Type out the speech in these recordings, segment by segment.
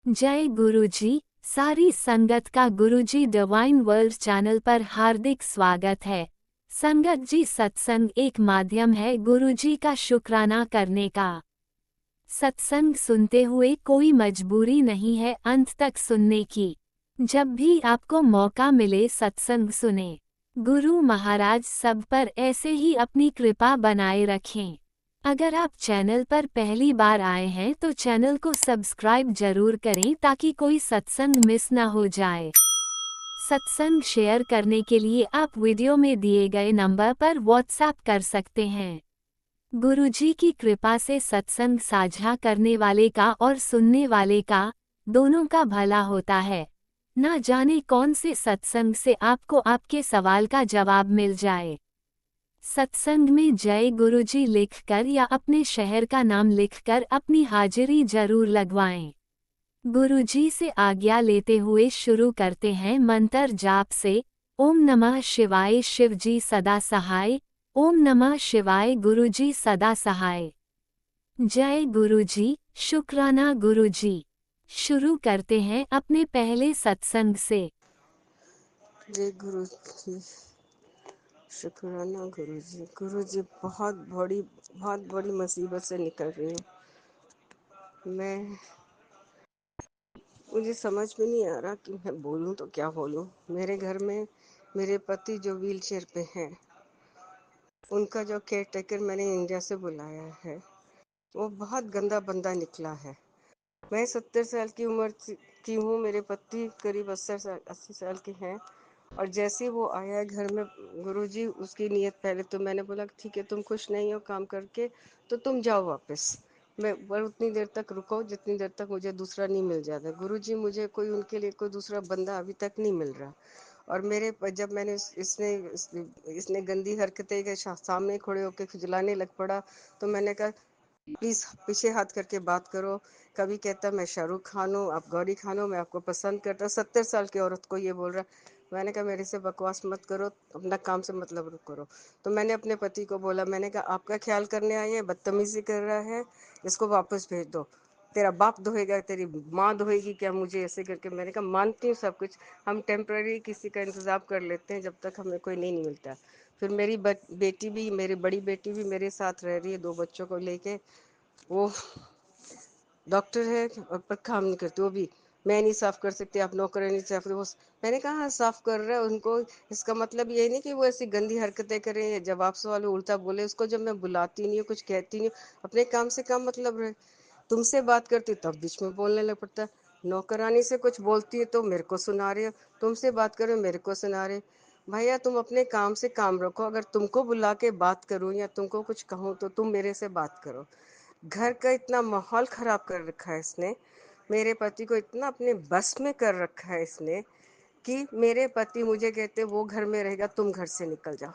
जय गुरुजी। सारी संगत का गुरुजी डिवाइन वर्ल्ड चैनल पर हार्दिक स्वागत है। संगत जी, सत्संग एक माध्यम है गुरुजी का शुक्राना करने का। सत्संग सुनते हुए कोई मजबूरी नहीं है अंत तक सुनने की। जब भी आपको मौका मिले सत्संग सुने। गुरु महाराज सब पर ऐसे ही अपनी कृपा बनाए रखें। अगर आप चैनल पर पहली बार आए हैं तो चैनल को सब्सक्राइब जरूर करें ताकि कोई सत्संग मिस ना हो जाए। सत्संग शेयर करने के लिए आप वीडियो में दिए गए नंबर पर व्हाट्सएप कर सकते हैं। गुरुजी की कृपा से सत्संग साझा करने वाले का और सुनने वाले का दोनों का भला होता है। ना जाने कौन से सत्संग से आपको आपके सवाल का जवाब मिल जाए। सत्संग में जय गुरुजी लिखकर या अपने शहर का नाम लिखकर अपनी हाजिरी जरूर लगवाएं। गुरुजी से आज्ञा लेते हुए शुरू करते हैं मंत्र जाप से। ओम नमः शिवाय, शिवजी सदा सहाय। ओम नमः शिवाय, गुरुजी सदा सहाय। जय गुरुजी, शुक्राना गुरुजी। शुरू करते हैं अपने पहले सत्संग से। जय गुरु जी। शुक्राना गुरु जी। गुरु जी, बहुत बड़ी मुसीबत से निकल रही हूँ मैं। मुझे समझ में नहीं आ रहा कि मैं बोलूँ तो क्या बोलूँ। मेरे घर में मेरे पति जो व्हील चेयर पे हैं, उनका जो केयर टेकर मैंने इंडिया से बुलाया है, वो बहुत गंदा बंदा निकला है। मैं 70 साल की उम्र की हूँ, मेरे पति करीब 80 साल के हैं। और जैसे ही वो आया घर में, गुरुजी, उसकी नीयत पहले तो मैंने बोला ठीक है, तुम खुश नहीं हो काम करके तो तुम जाओ वापस। मैं पर उतनी देर तक रुको जितनी देर तक मुझे दूसरा नहीं मिल जाता। गुरुजी, मुझे कोई उनके लिए कोई दूसरा बंदा अभी तक नहीं मिल रहा। और जब मैंने इसने गंदी हरकतें के सामने खड़े होकर खुजलाने लग पड़ा, तो मैंने कहा प्लीज पीछे हाथ करके बात करो। कभी कहता मैं शाहरुख खान हूँ, आप गौरी खान हो, मैं आपको पसंद करता हूँ। 70 साल की औरत को ये बोल रहा। मैंने कहा मेरे से बकवास मत करो, अपना काम से मतलब करो। तो मैंने अपने पति को बोला, मैंने कहा आपका ख्याल करने आई है, बदतमीजी कर रहा है, इसको वापस भेज दो। तेरा बाप धोएगा, तेरी माँ धोएगी क्या मुझे, ऐसे करके। मैंने कहा मानती हूँ सब कुछ, हम टेम्पररी किसी का इंतजाम कर लेते हैं जब तक हमें कोई नहीं मिलता। फिर मेरी बेटी भी, मेरी बड़ी बेटी भी मेरे साथ रह रही है 2 बच्चों को लेके। वो डॉक्टर है और पर काम नहीं करती। वो भी मैं नहीं साफ कर सकती, आप नौकर नहीं साफ वो। मैंने कहा हाँ, साफ कर रहा है उनको। इसका मतलब ये नहीं कि वो ऐसी गंदी हरकतें करें, जवाब सवाल उल्टा बोले। उसको जब मैं बुलाती नहीं हूँ, कुछ कहती नहीं हूँ, अपने काम से काम मतलब रहे। तुमसे बात करती तब बीच में बोलने लग पड़ता है। नौकरानी से कुछ बोलती है तो मेरे को सुना रहे हो, तुमसे बात करो मेरे को सुना रहे। भैया तुम अपने काम से काम रखो। अगर तुमको बुला के बात करूं या तुमको कुछ कहूं तो तुम मेरे से बात करो। घर का इतना माहौल खराब कर रखा है इसने। मेरे पति को इतना अपने बस में कर रखा है इसने कि मेरे पति मुझे कहते वो घर में रहेगा, तुम घर से निकल जाओ।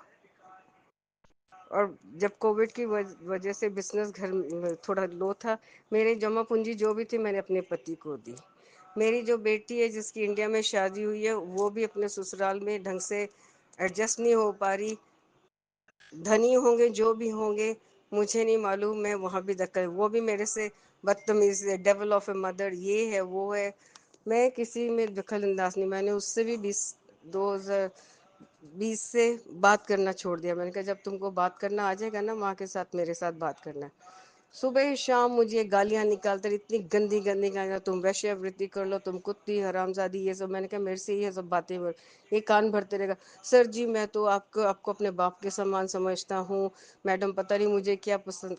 और जब कोविड की वजह से बिजनेस घर में थोड़ा लो था, मेरे जमा पूंजी जो भी थी मैंने अपने पति को दी। मेरी जो बेटी है जिसकी इंडिया में शादी हुई है, वो भी अपने ससुराल में ढंग से एडजस्ट नहीं हो पा रही। धनी होंगे जो भी होंगे, मुझे नहीं मालूम, मैं वहाँ भी दखल, वो भी मेरे से बदतमीज है, डेवल ऑफ ए मदर, ये है वो है। मैं किसी में दखल अंदाज नहीं। मैंने उससे भी 2020 से बात करना छोड़ दिया। मैंने कहा जब तुमको बात करना आ जाएगा ना माँ के साथ, मेरे साथ बात करना। सुबह शाम मुझे गालियां निकालते रहे, इतनी गंदी गंदी गालियां, तुम वैश्यवृत्ति कर लो, तुम कुत्ती हरामजादी, ये सब। मैंने कहा मेरे से ये सब बातें ये कान भरते रहेगा। सर जी मैं तो आपको आपको अपने बाप के समान समझता हूँ। मैडम पता नहीं मुझे क्या पसंद।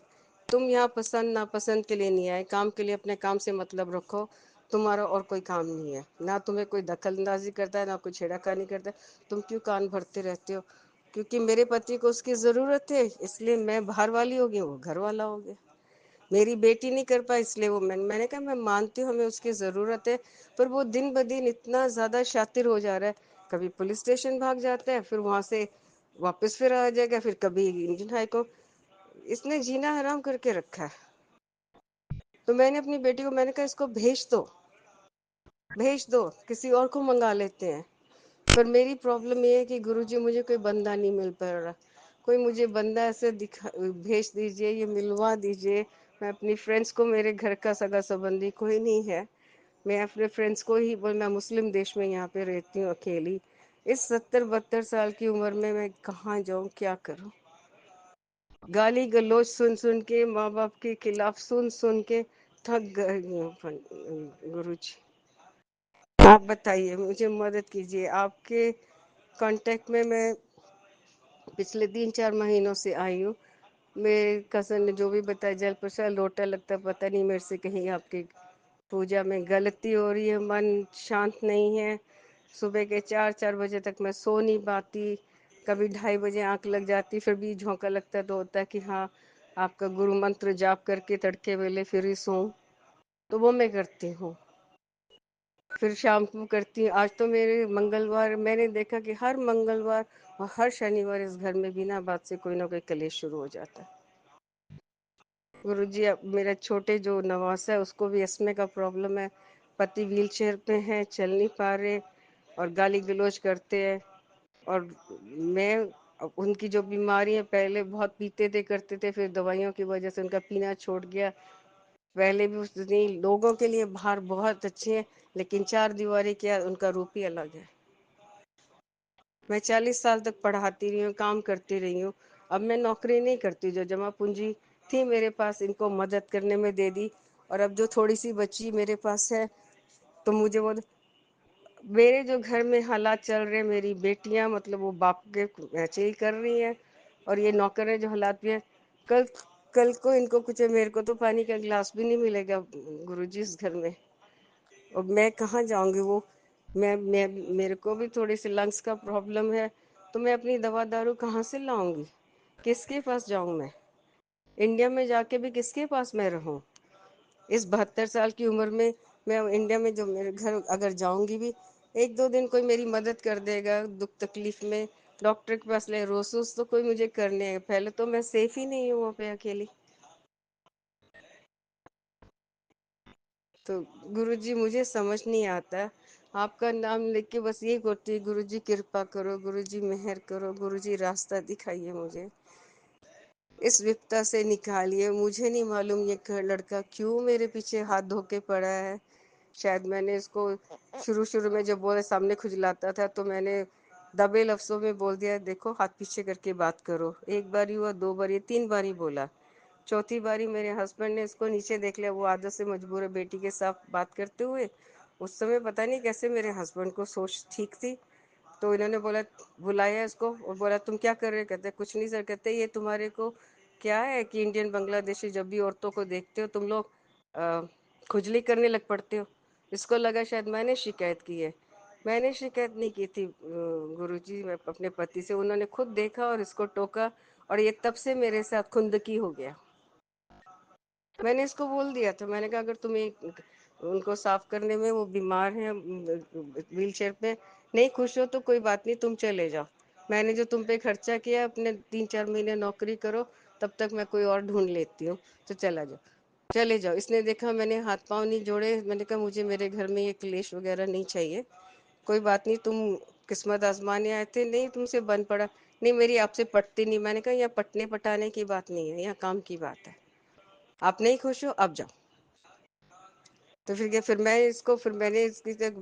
तुम यहाँ पसंद नापसंद के लिए नहीं आए, काम के लिए अपने काम से मतलब रखो। तुम्हारा और कोई काम नहीं है ना, तुम्हें कोई दखल अंदाजी करता है ना कोई छेड़ाखानी करता है। तुम क्यों कान भरते रहते हो? क्योंकि मेरे पति को उसकी ज़रूरत है, इसलिए मैं बाहर वाली हो गई, वो घर वाला हो गया। मेरी बेटी नहीं कर पाई इसलिए वो मैंने कहा मैं मानती हूँ हमें उसकी ज़रूरत है, पर वो दिन ब दिन इतना ज़्यादा शातिर हो जा रहा है। कभी पुलिस स्टेशन भाग जाता है, फिर वहाँ से वापस फिर आ जाएगा, फिर कभी इंडियन हाई को। इसने जीना हराम करके रखा है। तो मैंने अपनी बेटी को मैंने कहा इसको भेज दो, किसी और को मंगा लेते हैं। पर मेरी प्रॉब्लम ये है कि गुरुजी मुझे कोई बंदा नहीं मिल पा रहा। कोई मुझे बंदा ऐसे दिखा भेज दीजिए, ये मिलवा दीजिए। मैं अपनी फ्रेंड्स को, मेरे घर का सगा संबंधी कोई नहीं है, मैं अपने फ्रेंड्स को ही बोल, मैं मुस्लिम देश में यहाँ पे रहती हूँ अकेली, इस 70-72 साल की उम्र में मैं कहाँ जाऊँ, क्या करूँ? गाली गलौज सुन सुन के, माँ बाप के खिलाफ सुन सुन के थक गई हूँ। गुरु जी, आप बताइए, मुझे मदद कीजिए। आपके कांटेक्ट में मैं पिछले 3-4 महीनों से आई हूँ। मेरे कज़न ने जो भी बताया, जल प्रसाद लोटा लगता, पता नहीं मेरे से कहीं आपकी पूजा में गलती हो रही है, मन शांत नहीं है। सुबह के 4-4 बजे तक मैं सो नहीं पाती, कभी 2:30 बजे आंख लग जाती, फिर भी झोंका लगता तो होता है कि हाँ आपका गुरु मंत्र जाप करके तड़के वेले फिर ही सोऊं, तो वो मैं करती हूँ। फिर शाम को करती हूँ। आज तो मेरे मंगलवार, मैंने देखा कि हर मंगलवार और हर शनिवार इस घर में बिना बात से कोई ना कोई कलेश शुरू हो जाता है। गुरुजी, अब मेरा छोटे जो नवासा है उसको भी अस्थमा का प्रॉब्लम है, पति व्हील चेयर पे हैं, चल नहीं पा रहे और गाली गलौज करते हैं। और मैं, अब उनकी जो बीमारी है, पहले बहुत पीते थे करते थे, फिर दवाइयों की वजह से उनका पीना छोड़ गया। पहले भी उतनी लोगों के लिए बाहर बहुत अच्छे हैं, लेकिन चार दीवारी के उनका रूप ही अलग है। मैं 40 साल तक पढ़ाती रही हूँ, काम करती रही हूँ। अब मैं नौकरी नहीं करती, जो जमा पूंजी थी मेरे पास इनको मदद करने में दे दी, और अब जो थोड़ी सी बची मेरे पास है, तो मुझे वो, मेरे जो घर में हालात चल रहे हैं, मेरी बेटियां मतलब वो बाप के ऐसे ही कर रही हैं, और ये नौकर है जो हालात भी है। कल कल को इनको कुछ है, मेरे को तो पानी का गिलास भी नहीं मिलेगा गुरुजी इस घर में, और मैं कहाँ जाऊंगी? वो मैं मेरे को भी थोड़ी सी लंग्स का प्रॉब्लम है, तो मैं अपनी दवा दारू कहाँ से लाऊंगी? किसके पास जाऊं मैं? इंडिया में जाके भी किसके पास मैं रहूं? इस 72 साल की उम्र में मैं इंडिया में जो मेरे घर अगर जाऊंगी भी, 1-2 दिन कोई मेरी मदद कर देगा दुख तकलीफ में, डॉक्टर के पास ले रोसूस तो कोई मुझे करने है, पहले तो मैं सेफ ही नहीं हूँ वहाँ पे अकेली। तो गुरुजी, मुझे समझ नहीं आता, आपका नाम लेके के बस ये करती, गुरुजी कृपा करो, गुरुजी मेहर करो, गुरुजी रास्ता दिखाइए मुझे, इस विपदा से निकालिए। मुझे नहीं मालूम ये लड़का क्यों मेरे पीछे हाथ धो के पड़ा है। शायद मैंने इसको शुरू शुरू में जब बोले सामने खुजलाता था, तो मैंने दबे लफ्जों में बोल दिया, देखो हाथ पीछे करके बात करो। एक बार हुआ, 2 बार, 3 बार ही बोला। चौथी बारी मेरे हस्बैंड ने इसको नीचे देख लिया, वो आदत से मजबूर है बेटी के साथ बात करते हुए। उस समय पता नहीं कैसे मेरे हस्बैंड को सोच ठीक थी, तो इन्होंने बोला, बुलाया इसको और बोला, तुम क्या कर रहे हो? कहते कुछ नहीं सर। कहते ये तुम्हारे को क्या है कि इंडियन बांग्लादेशी जब भी औरतों को देखते हो तुम लोग खुजली करने लग पड़ते हो। इसको लगा शायद मैंने शिकायत की है। मैंने शिकायत नहीं की थी गुरुजी, मैं अपने पति से, उन्होंने खुद देखा और इसको टोका, और ये तब से मेरे साथ खुंदकी हो गया। मैंने इसको बोल दिया था, मैंने कहा अगर तुम्हें उनको साफ करने में, वो बीमार हैं व्हील चेयर पे, नहीं खुश हो तो कोई बात नहीं, तुम चले जाओ। मैंने जो तुम पे खर्चा किया, अपने 3-4 महीने नौकरी करो, तब तक मैं कोई और ढूंढ लेती हूँ, तो चला जाओ, चले जाओ। इसने देखा मैंने हाथ पांव नहीं जोड़े, मैंने कहा मुझे मेरे घर में ये क्लेश वगैरह नहीं चाहिए, कोई बात नहीं, तुम किस्मत आजमाने आए थे, नहीं तुमसे बन पड़ा, नहीं मेरी आपसे पटती नहीं। मैंने कहा यहाँ पटने पटाने की बात नहीं है, यहाँ काम की बात है, आप नहीं खुश हो अब जाओ। तो फिर क्या, फिर मैं इसको, फिर मैंने इसकी से,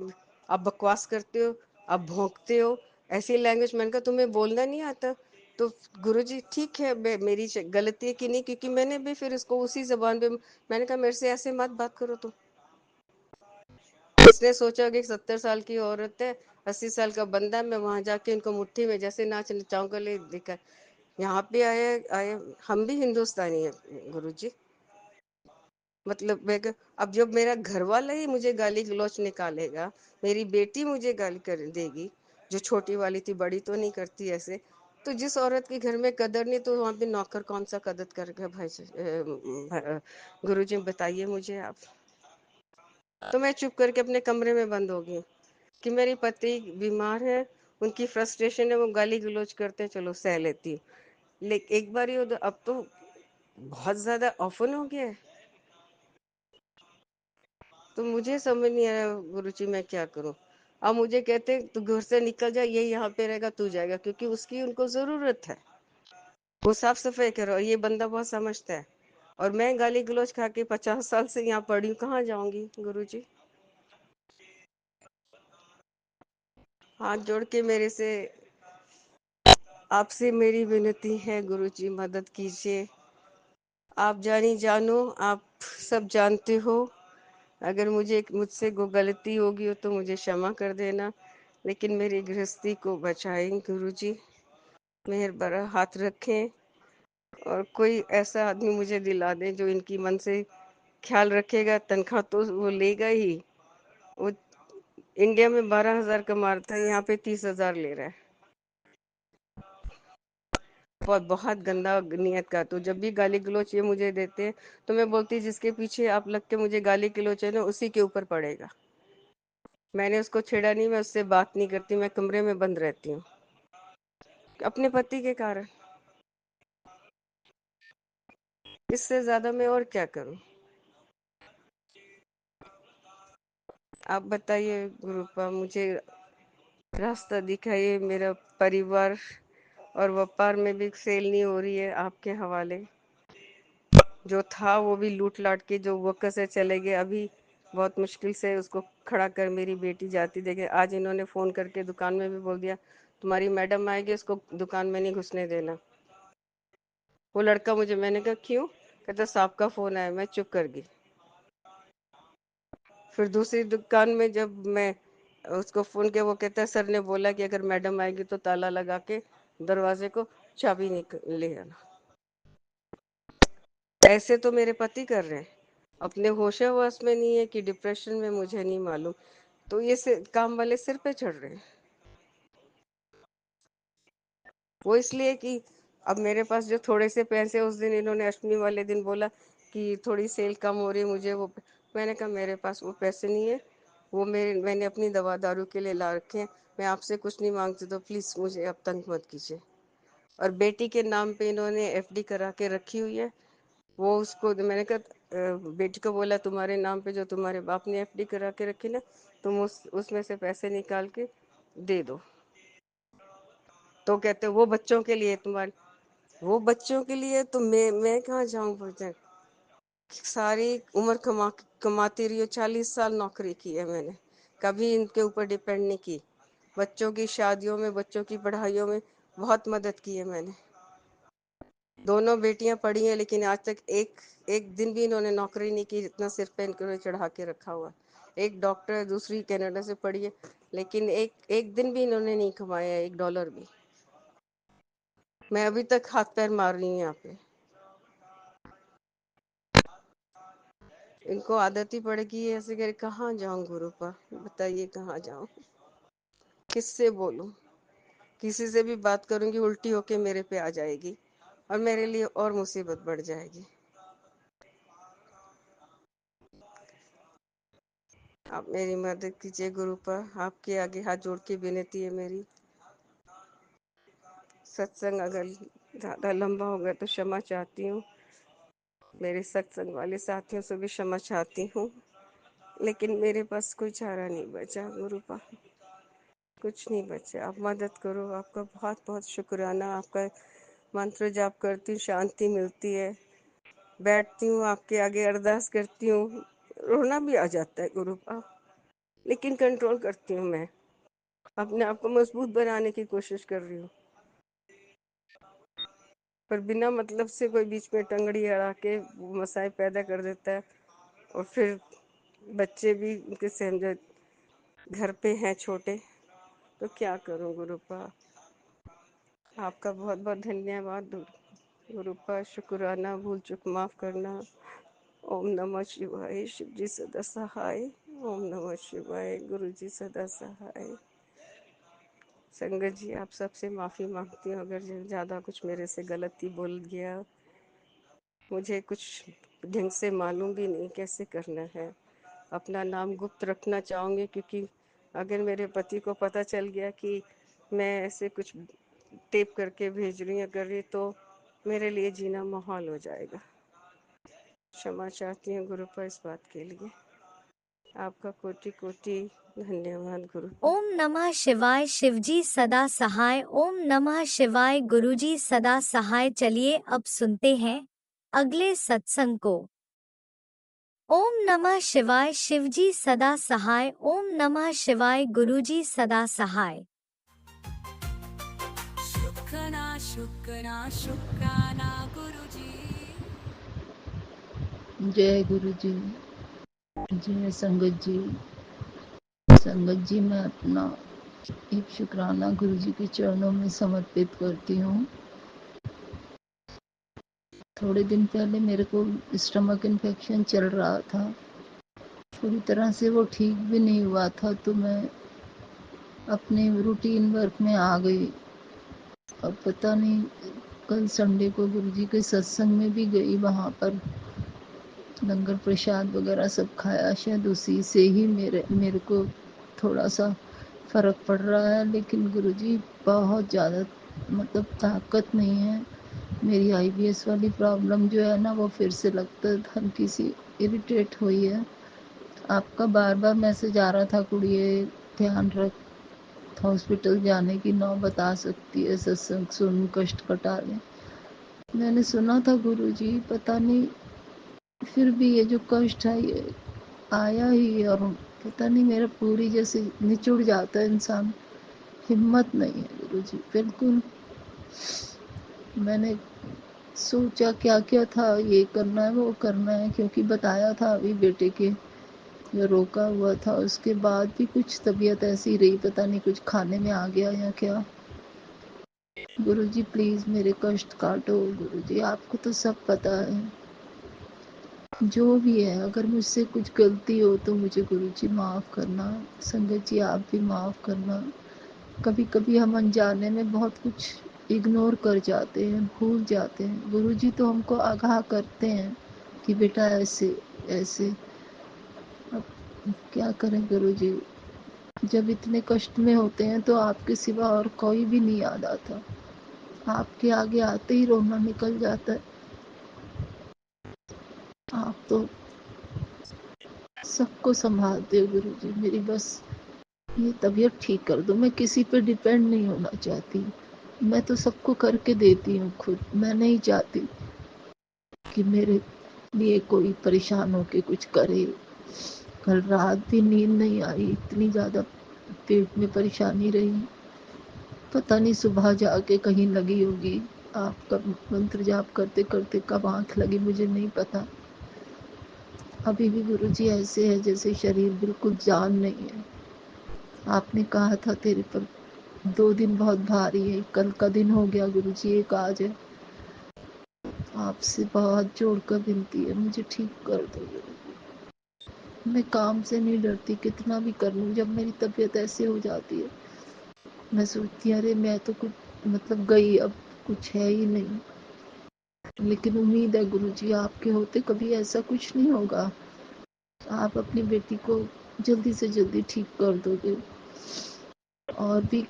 आप बकवास करते हो, आप भौंकते हो, ऐसी लैंग्वेज। मैंने कहा तुम्हें बोलना नहीं आता? तो गुरुजी ठीक है, मेरी गलती है कि नहीं, क्योंकि मैंने भी फिर इसको उसी जबान पे, मैंने कहा मेरे से ऐसे मत बात करो तुम। इसने सोचा कि 70 साल की औरत है, 80 साल का बंदा, मैं वहां जाके इनको मुट्ठी में जैसे नाच नचाऊंगा, ले देखा। यहाँ पे आए आए, हम भी हिंदुस्तानी है गुरुजी, मतलब अब जब मेरा घर वाला ही मुझे गाली गलौच निकालेगा, मेरी बेटी मुझे गाली कर देगी, जो छोटी वाली थी, बड़ी तो नहीं करती ऐसे, तो जिस औरत के घर में कदर नहीं, तो वहां पे नौकर कौन सा कदर करेगा भाई? गुरुजी बताइए मुझे आप। तो मैं चुप करके अपने कमरे में बंद हो गई कि मेरे पति बीमार है, उनकी फ्रस्ट्रेशन है, वो गाली गलौज करते हैं, चलो सह लेती हूँ। लेकिन एक बार ही अब तो बहुत ज्यादा ऑफन हो गया है, तो मुझे समझ नहीं आया गुरुजी मैं क्या करूं। अब मुझे कहते तू घर से निकल जा, ये यहाँ पे रहेगा, तू जाएगा, क्योंकि उसकी उनको जरूरत है, वो साफ सफाई करो, और ये बंदा बहुत समझता है। और मैं गाली गलौज खा के 50 साल से यहाँ पड़ी हूँ, कहाँ जाऊंगी गुरुजी? हाथ जोड़ के मेरे से आपसे मेरी विनती है, गुरुजी मदद कीजिए। आप जानी जानो, आप सब जानते हो। अगर मुझसे कोई गलती होगी हो तो मुझे क्षमा कर देना, लेकिन मेरी गृहस्थी को बचाएं गुरुजी। मेहर बरा हाथ रखें और कोई ऐसा आदमी मुझे दिला दें जो इनकी मन से ख्याल रखेगा। तनख्वाह तो वो लेगा ही। वो इंडिया में 12,000 कमाता है, यहाँ पे 30,000 ले रहा है। बहुत बहुत गंदा नियत का। तो जब भी गाली गलौच ये मुझे देते हैं तो मैं बोलती जिसके पीछे आप लग के मुझे गाली गलौच है ना, उसी के ऊपर पड़ेगा। मैंने उसको छेड़ा नहीं, मैं उससे बात नहीं करती, मैं कमरे में बंद रहती हूँ अपने पति के कारण। इससे ज्यादा मैं और क्या करूँ? आप बताइए गुरुपा, मुझे रास्ता दिखाइए। मेरा परिवार और व्यापार में भी सेल नहीं हो रही है आपके हवाले। जो था वो भी लूट लाट के जो वक्त से चले गए। अभी बहुत मुश्किल से उसको खड़ा कर मेरी बेटी जाती देखे। आज इन्होंने फोन करके दुकान में भी बोल दिया तुम्हारी मैडम आएगी, उसको दुकान में नहीं घुसने देना। वो लड़का मुझे, मैंने कहा क्यों? कहता साहब का फोन आया। मैं चुप कर गई। फिर दूसरी दुकान में जब मैं उसको फोन किया, वो कहता है सर ने बोला कि अगर मैडम आएगी तो ताला लगा के दरवाजे को चाबी ले आना। ऐसे तो मेरे पति कर रहे हैं। अपने होशावास में नहीं है कि डिप्रेशन में, मुझे नहीं मालूम। तो ये काम वाले सिर पे चढ़ रहे हैं। वो इसलिए कि अब मेरे पास जो थोड़े से पैसे, उस दिन इन्होंने अष्टमी वाले दिन बोला कि थोड़ी सेल कम हो रही है मुझे वो। मैंने कहा मेरे पास वो पैसे नहीं है। वो मैंने अपनी दवा दारू के लिए ला रखे हैं। मैं आपसे कुछ नहीं मांगती, तो प्लीज मुझे अब तंग मत कीजिए। और बेटी के नाम पे इन्होंने एफडी करा के रखी हुई है। वो उसको मैंने कहा बेटी को बोला तुम्हारे नाम पे जो तुम्हारे बाप ने एफडी करा के रखी ना, तुम उसमें से पैसे निकाल के दे दो। तो कहते वो बच्चों के लिए तुम्हारे, वो बच्चों के लिए। तो मैं कहाँ जाऊं बच्चे? सारी उम्र कमाती रही हूँ। 40 साल नौकरी की है मैंने, कभी इनके ऊपर डिपेंड नहीं की। बच्चों की शादियों में, बच्चों की पढ़ाइयों में बहुत मदद की है मैंने। दोनों बेटियां पढ़ी हैं, लेकिन आज तक एक एक दिन भी इन्होंने नौकरी नहीं की। इतना सिर पे इन्होंने चढ़ा के रखा हुआ। एक डॉक्टर है, दूसरी कनाडा से पढ़ी है, लेकिन एक एक दिन भी इन्होंने नहीं कमाया, $1 भी। मैं अभी तक हाथ पैर मार रही हूँ यहाँ पे। इनको आदत ही पड़ गई है ऐसे करे। कहाँ जाऊं गुरुपा, बताइए कहाँ जाऊं? किससे बोलूं? किसी से भी बात करूंगी उल्टी होके मेरे पे आ जाएगी और मेरे लिए और मुसीबत बढ़ जाएगी। आप मेरी मदद कीजिए गुरुपा। आपके आगे हाथ जोड़ के विनती है मेरी। सत्संग अगर ज्यादा लंबा हो गया तो क्षमा चाहती हूँ। मेरे सत्संग वाले साथियों से भी क्षमा चाहती हूँ, लेकिन मेरे पास कोई चारा नहीं बचा गुरुपा। कुछ नहीं बचा। आप मदद करो। आपका बहुत बहुत शुक्राना। आपका मंत्र जाप करती हूँ, शांति मिलती है। बैठती हूँ आपके आगे, अरदास करती हूँ, रोना भी आ जाता है गुरुपा, लेकिन कंट्रोल करती हूँ। मैं अपने आप को मजबूत बनाने की कोशिश कर रही हूँ, पर बिना मतलब से कोई बीच में टंगड़ी अड़ा के वो मसाए पैदा कर देता है। और फिर बच्चे भी उनके समझ घर पे हैं छोटे, तो क्या करूँ गुरुपा? आपका बहुत बहुत धन्यवाद गुरुपा। शुक्राना, भूल चूक माफ करना। ओम नमः शिवाय। शिव जी सदा सहाय। ओम नमः शिवाय। गुरु जी सदा सहाय। संगत जी, आप सबसे माफी मांगती हूँ अगर ज्यादा कुछ मेरे से गलती बोल गया। मुझे कुछ ढंग से मालूम भी नहीं कैसे करना है। अपना नाम गुप्त रखना चाहूंगी, क्योंकि अगर मेरे पति को पता चल गया कि मैं ऐसे कुछ टेप करके भेज रही हूँ कर रही, तो मेरे लिए जीना माहौल हो जाएगा। क्षमा चाहती हूँ गुरुपा इस बात के लिए। आपका कोटि कोटि धन्यवाद गुरुपा। ओम नमः शिवाय। शिवजी सदा सहाय। ओम नमः शिवाय। गुरुजी सदा सहाय। चलिए अब सुनते हैं अगले सत्संग को। ओम नमः शिवाय। शिवजी सदा सहाय। ओम नमः शिवाय। गुरुजी सदा सहाय। शुक्राना गुरुजी। जय गुरु जी। जय संगत जी। संगत जी, मैं अपना एक शुक्राना गुरु जी के चरणों में समर्पित करती हूँ। थोड़े दिन पहले मेरे को स्टमक इन्फेक्शन चल रहा था, पूरी तरह से वो ठीक भी नहीं हुआ था, तो मैं अपने रूटीन वर्क में आ गई। अब पता नहीं, कल संडे को गुरु जी के सत्संग में भी गई, वहाँ पर लंगर प्रसाद वगैरह सब खाया, शायद उसी से ही मेरे को थोड़ा सा फ़र्क पड़ रहा है। लेकिन गुरुजी बहुत ज़्यादा मतलब ताकत नहीं है। मेरी आईबीएस वाली प्रॉब्लम जो है ना, वो फिर से लगता है हल्की सी इरिटेट हुई है। आपका बार बार मैसेज आ रहा था, कुड़िए ध्यान रख, हॉस्पिटल जाने की नौबत आ सकती है, सत्संग सुन, कष्ट कटा ले। मैंने सुना था गुरुजी, पता नहीं फिर भी ये जो कष्ट है ये आया ही, और पता नहीं मेरा पूरी जैसे निचुड़ जाता है इंसान, हिम्मत नहीं है गुरुजी बिल्कुल। मैंने सोचा क्या क्या था, ये करना है वो करना है, क्योंकि बताया था अभी बेटे के जो रोका हुआ था, उसके बाद भी कुछ तबीयत ऐसी रही, पता नहीं कुछ खाने में आ गया या क्या। गुरुजी प्लीज़ मेरे कष्ट काटो गुरुजी, आपको तो सब पता है। जो भी है, अगर मुझसे कुछ गलती हो तो मुझे गुरुजी माफ़ करना, संगत जी आप भी माफ़ करना। कभी कभी हम अनजाने में बहुत कुछ इग्नोर कर जाते हैं, भूल जाते हैं। गुरुजी तो हमको आगाह करते हैं कि बेटा ऐसे ऐसे। अब क्या करें गुरुजी, जब इतने कष्ट में होते हैं तो आपके सिवा और कोई भी नहीं याद आता, आपके आगे आते ही रोना निकल जाता है। आप तो सबको संभालते हो गुरुजी, मेरी बस ये तबीयत ठीक कर दो। मैं किसी पे डिपेंड नहीं होना चाहती, मैं तो सबको करके देती हूँ खुद। मैं नहीं चाहती कि मेरे लिए कोई परेशान होके कुछ करे। कल रात भी नींद नहीं आई, इतनी ज़्यादा पेट में परेशानी रही, पता नहीं सुबह जाके कहीं लगी होगी। आपका मंत्र जाप करते करते कब आँख लगी मुझे नहीं पता। अभी भी गुरुजी ऐसे है जैसे शरीर बिल्कुल जान नहीं है। आपने कहा था तेरे पर 2 दिन बहुत भारी है, कल का दिन हो गया गुरुजी, एक आज है। आपसे बहुत जोड़ कर विनती है, मुझे ठीक कर दो गुरुजी। मैं काम से नहीं डरती, कितना भी कर लूँ। जब मेरी तबीयत ऐसे हो जाती है मैं सोचती अरे मैं तो कुछ मतलब गई, अब कुछ है ही नहीं। लेकिन उम्मीद है गुरुजी आपके होते कभी ऐसा कुछ नहीं होगा। आप अपनी बेटी को जल्दी से जल्दी ठीक कर दोगे। और भी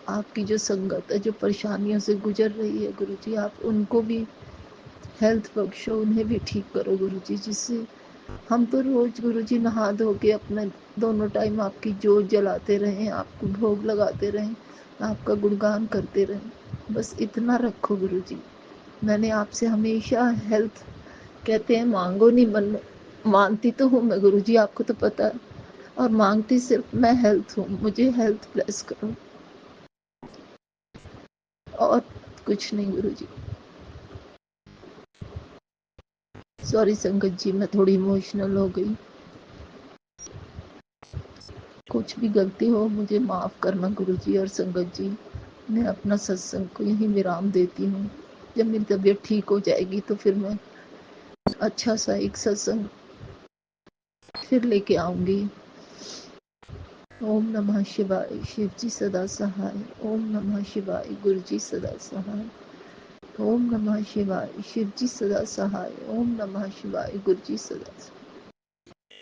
आपकी जो संगत है, जो परेशानियों से गुजर रही है गुरुजी, आप उनको भी हेल्थ बख्शो, उन्हें भी ठीक करो गुरुजी, जिससे हम तो रोज गुरुजी नहा धो के अपने दोनों टाइम आपकी जोत जलाते रहें, आपको भोग लगाते रहें, आपका गुणगान करते रहें। बस इतना रखो गुरुजी। मैंने आपसे हमेशा हेल्थ, कहते हैं मांगो नहीं मन, मांगती तो हूँ मैं गुरुजी, आपको तो पता है, और मांगती सिर्फ मैं हेल्थ हूँ। मुझे हेल्थ ब्लेस करो और कुछ नहीं गुरुजी। सॉरी संगत जी, मैं थोड़ी इमोशनल हो गई। कुछ भी गलती हो मुझे माफ़ करना गुरुजी और संगत जी। मैं अपना सत्संग को यहीं विराम देती हूँ। जब मेरी तबीयत ठीक हो जाएगी तो फिर मैं अच्छा सा एक सत्संग फिर लेके आऊँगी। ओम नमः शिवाय, शिव जी सदा सहाय। ओम नमः शिवाय, गुरु जी सदा सहाय। ओम नमः शिवाय, शिव जी सदा सहाय। ओम नमः शिवाय, गुरु जी सदा सहाय।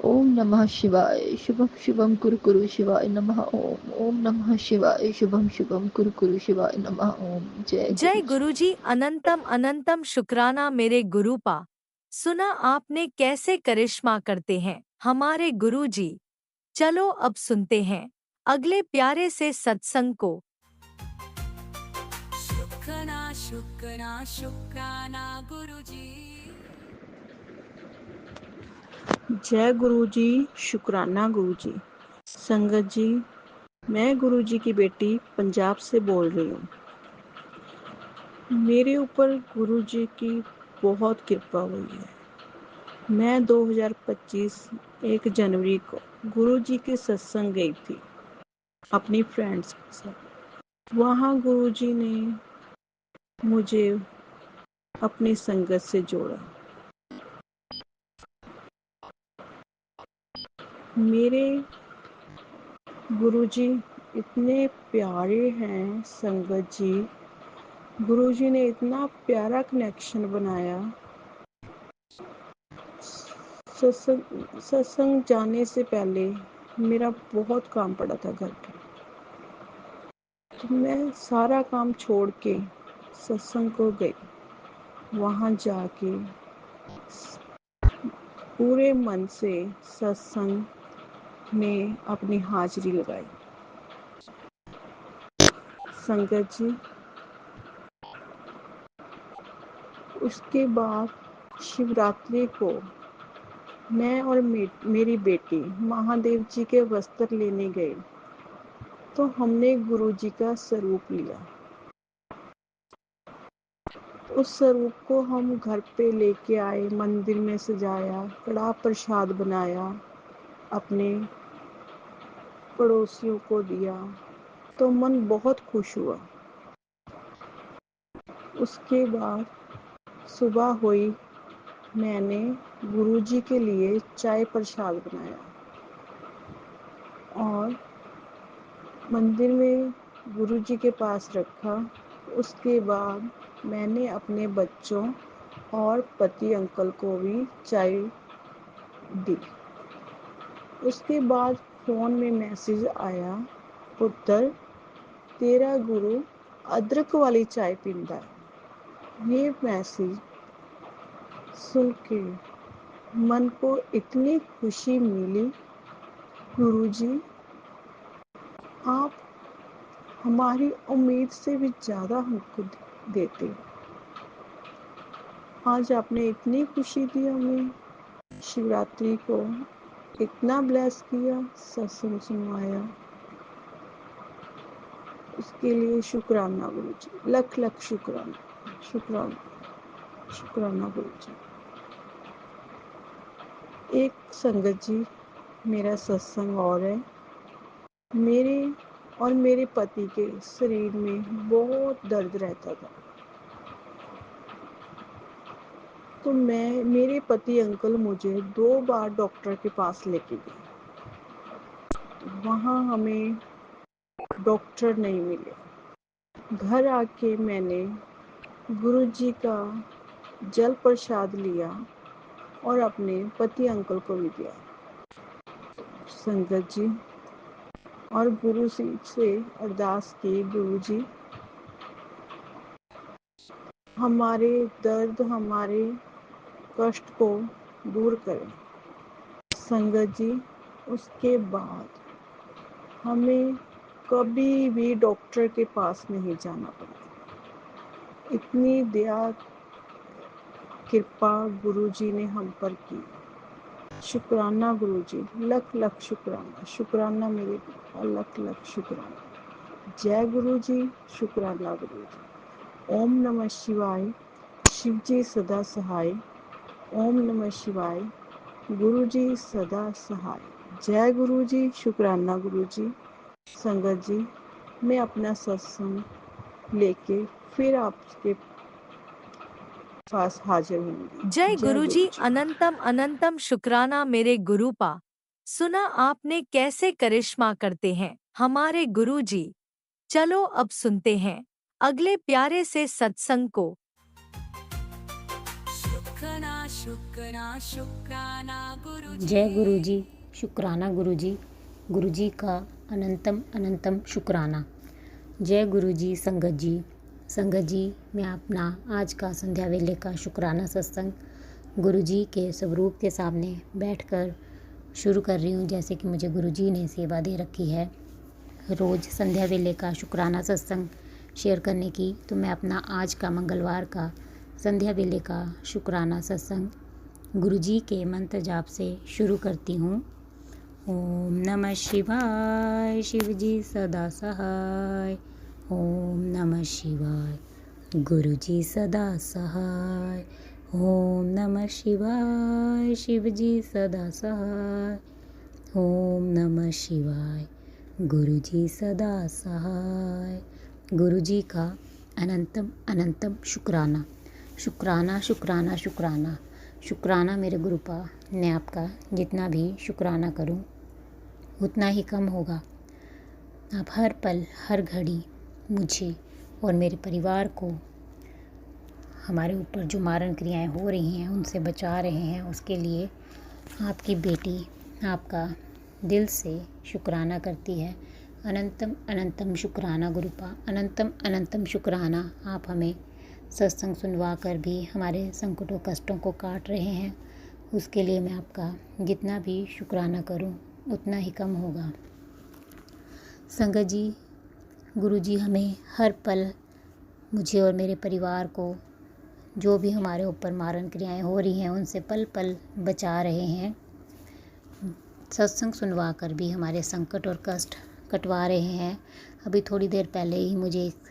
ओम नमः शिवाय, शुभम शुभम कुरु कुरु शिवाय नमः। ओम ओम नमः शिवाय, शुभम शुभम कुरु कुरु शिवाय नमः। ओम जय जय गुरु जी। गुरुजी, अनंतम अनंतम शुक्राना मेरे गुरुपा। सुना आपने कैसे करिश्मा करते हैं हमारे गुरुजी। चलो अब सुनते हैं अगले प्यारे से सत्संग को। शुक्राना शुक्राना शुक्राना गुरुजी। जय गुरु जी, शुक्राना गुरु जी। संगत जी, मैं गुरु जी की बेटी पंजाब से बोल रही हूँ। मेरे ऊपर गुरु जी की बहुत कृपा हुई है। मैं 2025 1 जनवरी को गुरु जी के सत्संग गई थी अपनी फ्रेंड्स के साथ। वहाँ गुरु जी ने मुझे अपनी संगत से जोड़ा। मेरे गुरुजी इतने प्यारे हैं संगत जी। गुरुजी ने इतना प्यारा कनेक्शन बनाया। सत्संग जाने से पहले मेरा बहुत काम पड़ा था घर पे, तो मैं सारा काम छोड़ के सत्संग को गई। वहाँ जाके पूरे मन से सत्संग में अपनी हाजिरी लगाई। संगत जी, उसके बाद शिवरात्रि को मैं और मेरी बेटी महादेव जी के वस्त्र लेने गए, तो हमने गुरु जी का स्वरूप लिया। उस स्वरूप को हम घर पे लेके आए, मंदिर में सजाया, कड़ा प्रसाद बनाया, अपने पड़ोसियों को दिया, तो मन बहुत खुश हुआ। उसके बाद सुबह हुई, मैंने गुरु जी के लिए चाय प्रसाद बनाया और मंदिर में गुरु जी के पास रखा। उसके बाद मैंने अपने बच्चों और पति अंकल को भी चाय दी। उसके बाद फ़ोन में मैसेज आया, पुत्र तेरा गुरु अदरक वाली चाय पींदा है। ये मैसेज सुन के मन को इतनी खुशी मिली। गुरु जी, आप हमारी उम्मीद से भी ज़्यादा हमको देते। आज आपने इतनी खुशी दी हमें, शिवरात्रि को इतना ब्लेस किया, सत्संग सुनवाया, उसके लिए शुक्राना गुरु जी, लख लख शुक्राना, शुक्राना, शुक्राना गुरु जी। एक संगत जी, मेरा सत्संग और है। मेरे और मेरे पति के शरीर में बहुत दर्द रहता था, तो मेरे पति अंकल मुझे 2 बार डॉक्टर के पास लेके गए। वहाँ हमें डॉक्टर नहीं मिले। घर आके मैंने गुरु जी का जल प्रसाद लिया और अपने पति अंकल को भी दिया। संगत जी, और गुरु जी से अरदास की, गुरु जी हमारे दर्द, हमारे कष्ट को दूर करें। संगत जी, उसके बाद हमें कभी भी डॉक्टर के पास नहीं जाना पड़ा। इतनी दया कृपा गुरु जी ने हम पर की। शुक्राना गुरु जी, लख लख शुक्राना, शुक्राना मेरे लख लख शुक्राना। जय गुरु जी, शुक्राना गुरु जी। ओम नमः शिवाय, शिव जी सदा सहाय। ओम नमः शिवाय, गुरु जी सदा सहाय। जय गुरु जी, शुक्राना गुरु जी। संगत जी, मैं अपना सत्संग लेके फिर आपके पास हाजिर होंगी। जय जय गुरुजी, गुरु जी। अनंतम अनंतम शुक्राना मेरे गुरुपा। सुना आपने कैसे करिश्मा करते हैं हमारे गुरुजी। चलो अब सुनते हैं अगले प्यारे से सत्संग को। शुक्राना शुक्राना शुक्राना गुरुजी। जय गुरु जी, शुक्राना गुरु जी। गुरु जी का अनंतम अनंतम शुक्राना। जय गुरु जी। संगत जी, संगत जी, मैं अपना आज का संध्या वेले का शुक्राना सत्संग गुरु जी के स्वरूप के सामने बैठकर शुरू कर रही हूँ, जैसे कि मुझे गुरु जी ने सेवा दे रखी है रोज़ संध्या वेले का शुक्राना सत्संग शेयर करने की। तो मैं अपना आज का मंगलवार का संध्या वेले का शुक्राना सत्संग गुरु जी के मंत्र जाप से शुरू करती हूँ। ओम नमः शिवाय, शिव जी सदा सहाय। ओम नमः शिवाय, गुरुजी सदा सहाय। ओम नमः शिवाय। शिवजी सदा सहाय। ओम नमः शिवाय। गुरुजी सदा सहाय। गुरुजी का अनंतम अनंतम शुक्राना। शुक्राना शुक्राना शुक्राना। शुक्राना मेरे गुरुपा। मैं आपका जितना भी शुक्राना करूं उतना ही कम होगा। आप हर पल हर घड़ी मुझे और मेरे परिवार को हमारे ऊपर जो मारण क्रियाएं हो रही हैं उनसे बचा रहे हैं, उसके लिए आपकी बेटी आपका दिल से शुक्राना करती है। अनंतम अनंतम शुक्राना गुरुपा। अनंतम अनंतम शुक्राना। आप हमें सत्संग सुनवा कर भी हमारे संकटों कष्टों को काट रहे हैं, उसके लिए मैं आपका जितना भी शुक्राना करूं उतना ही कम होगा। संगत जी, गुरुजी हमें हर पल, मुझे और मेरे परिवार को, जो भी हमारे ऊपर मारण क्रियाएं हो रही हैं उनसे पल पल बचा रहे हैं। सत्संग सुनवा कर भी हमारे संकट और कष्ट कटवा रहे हैं। अभी थोड़ी देर पहले ही मुझे एक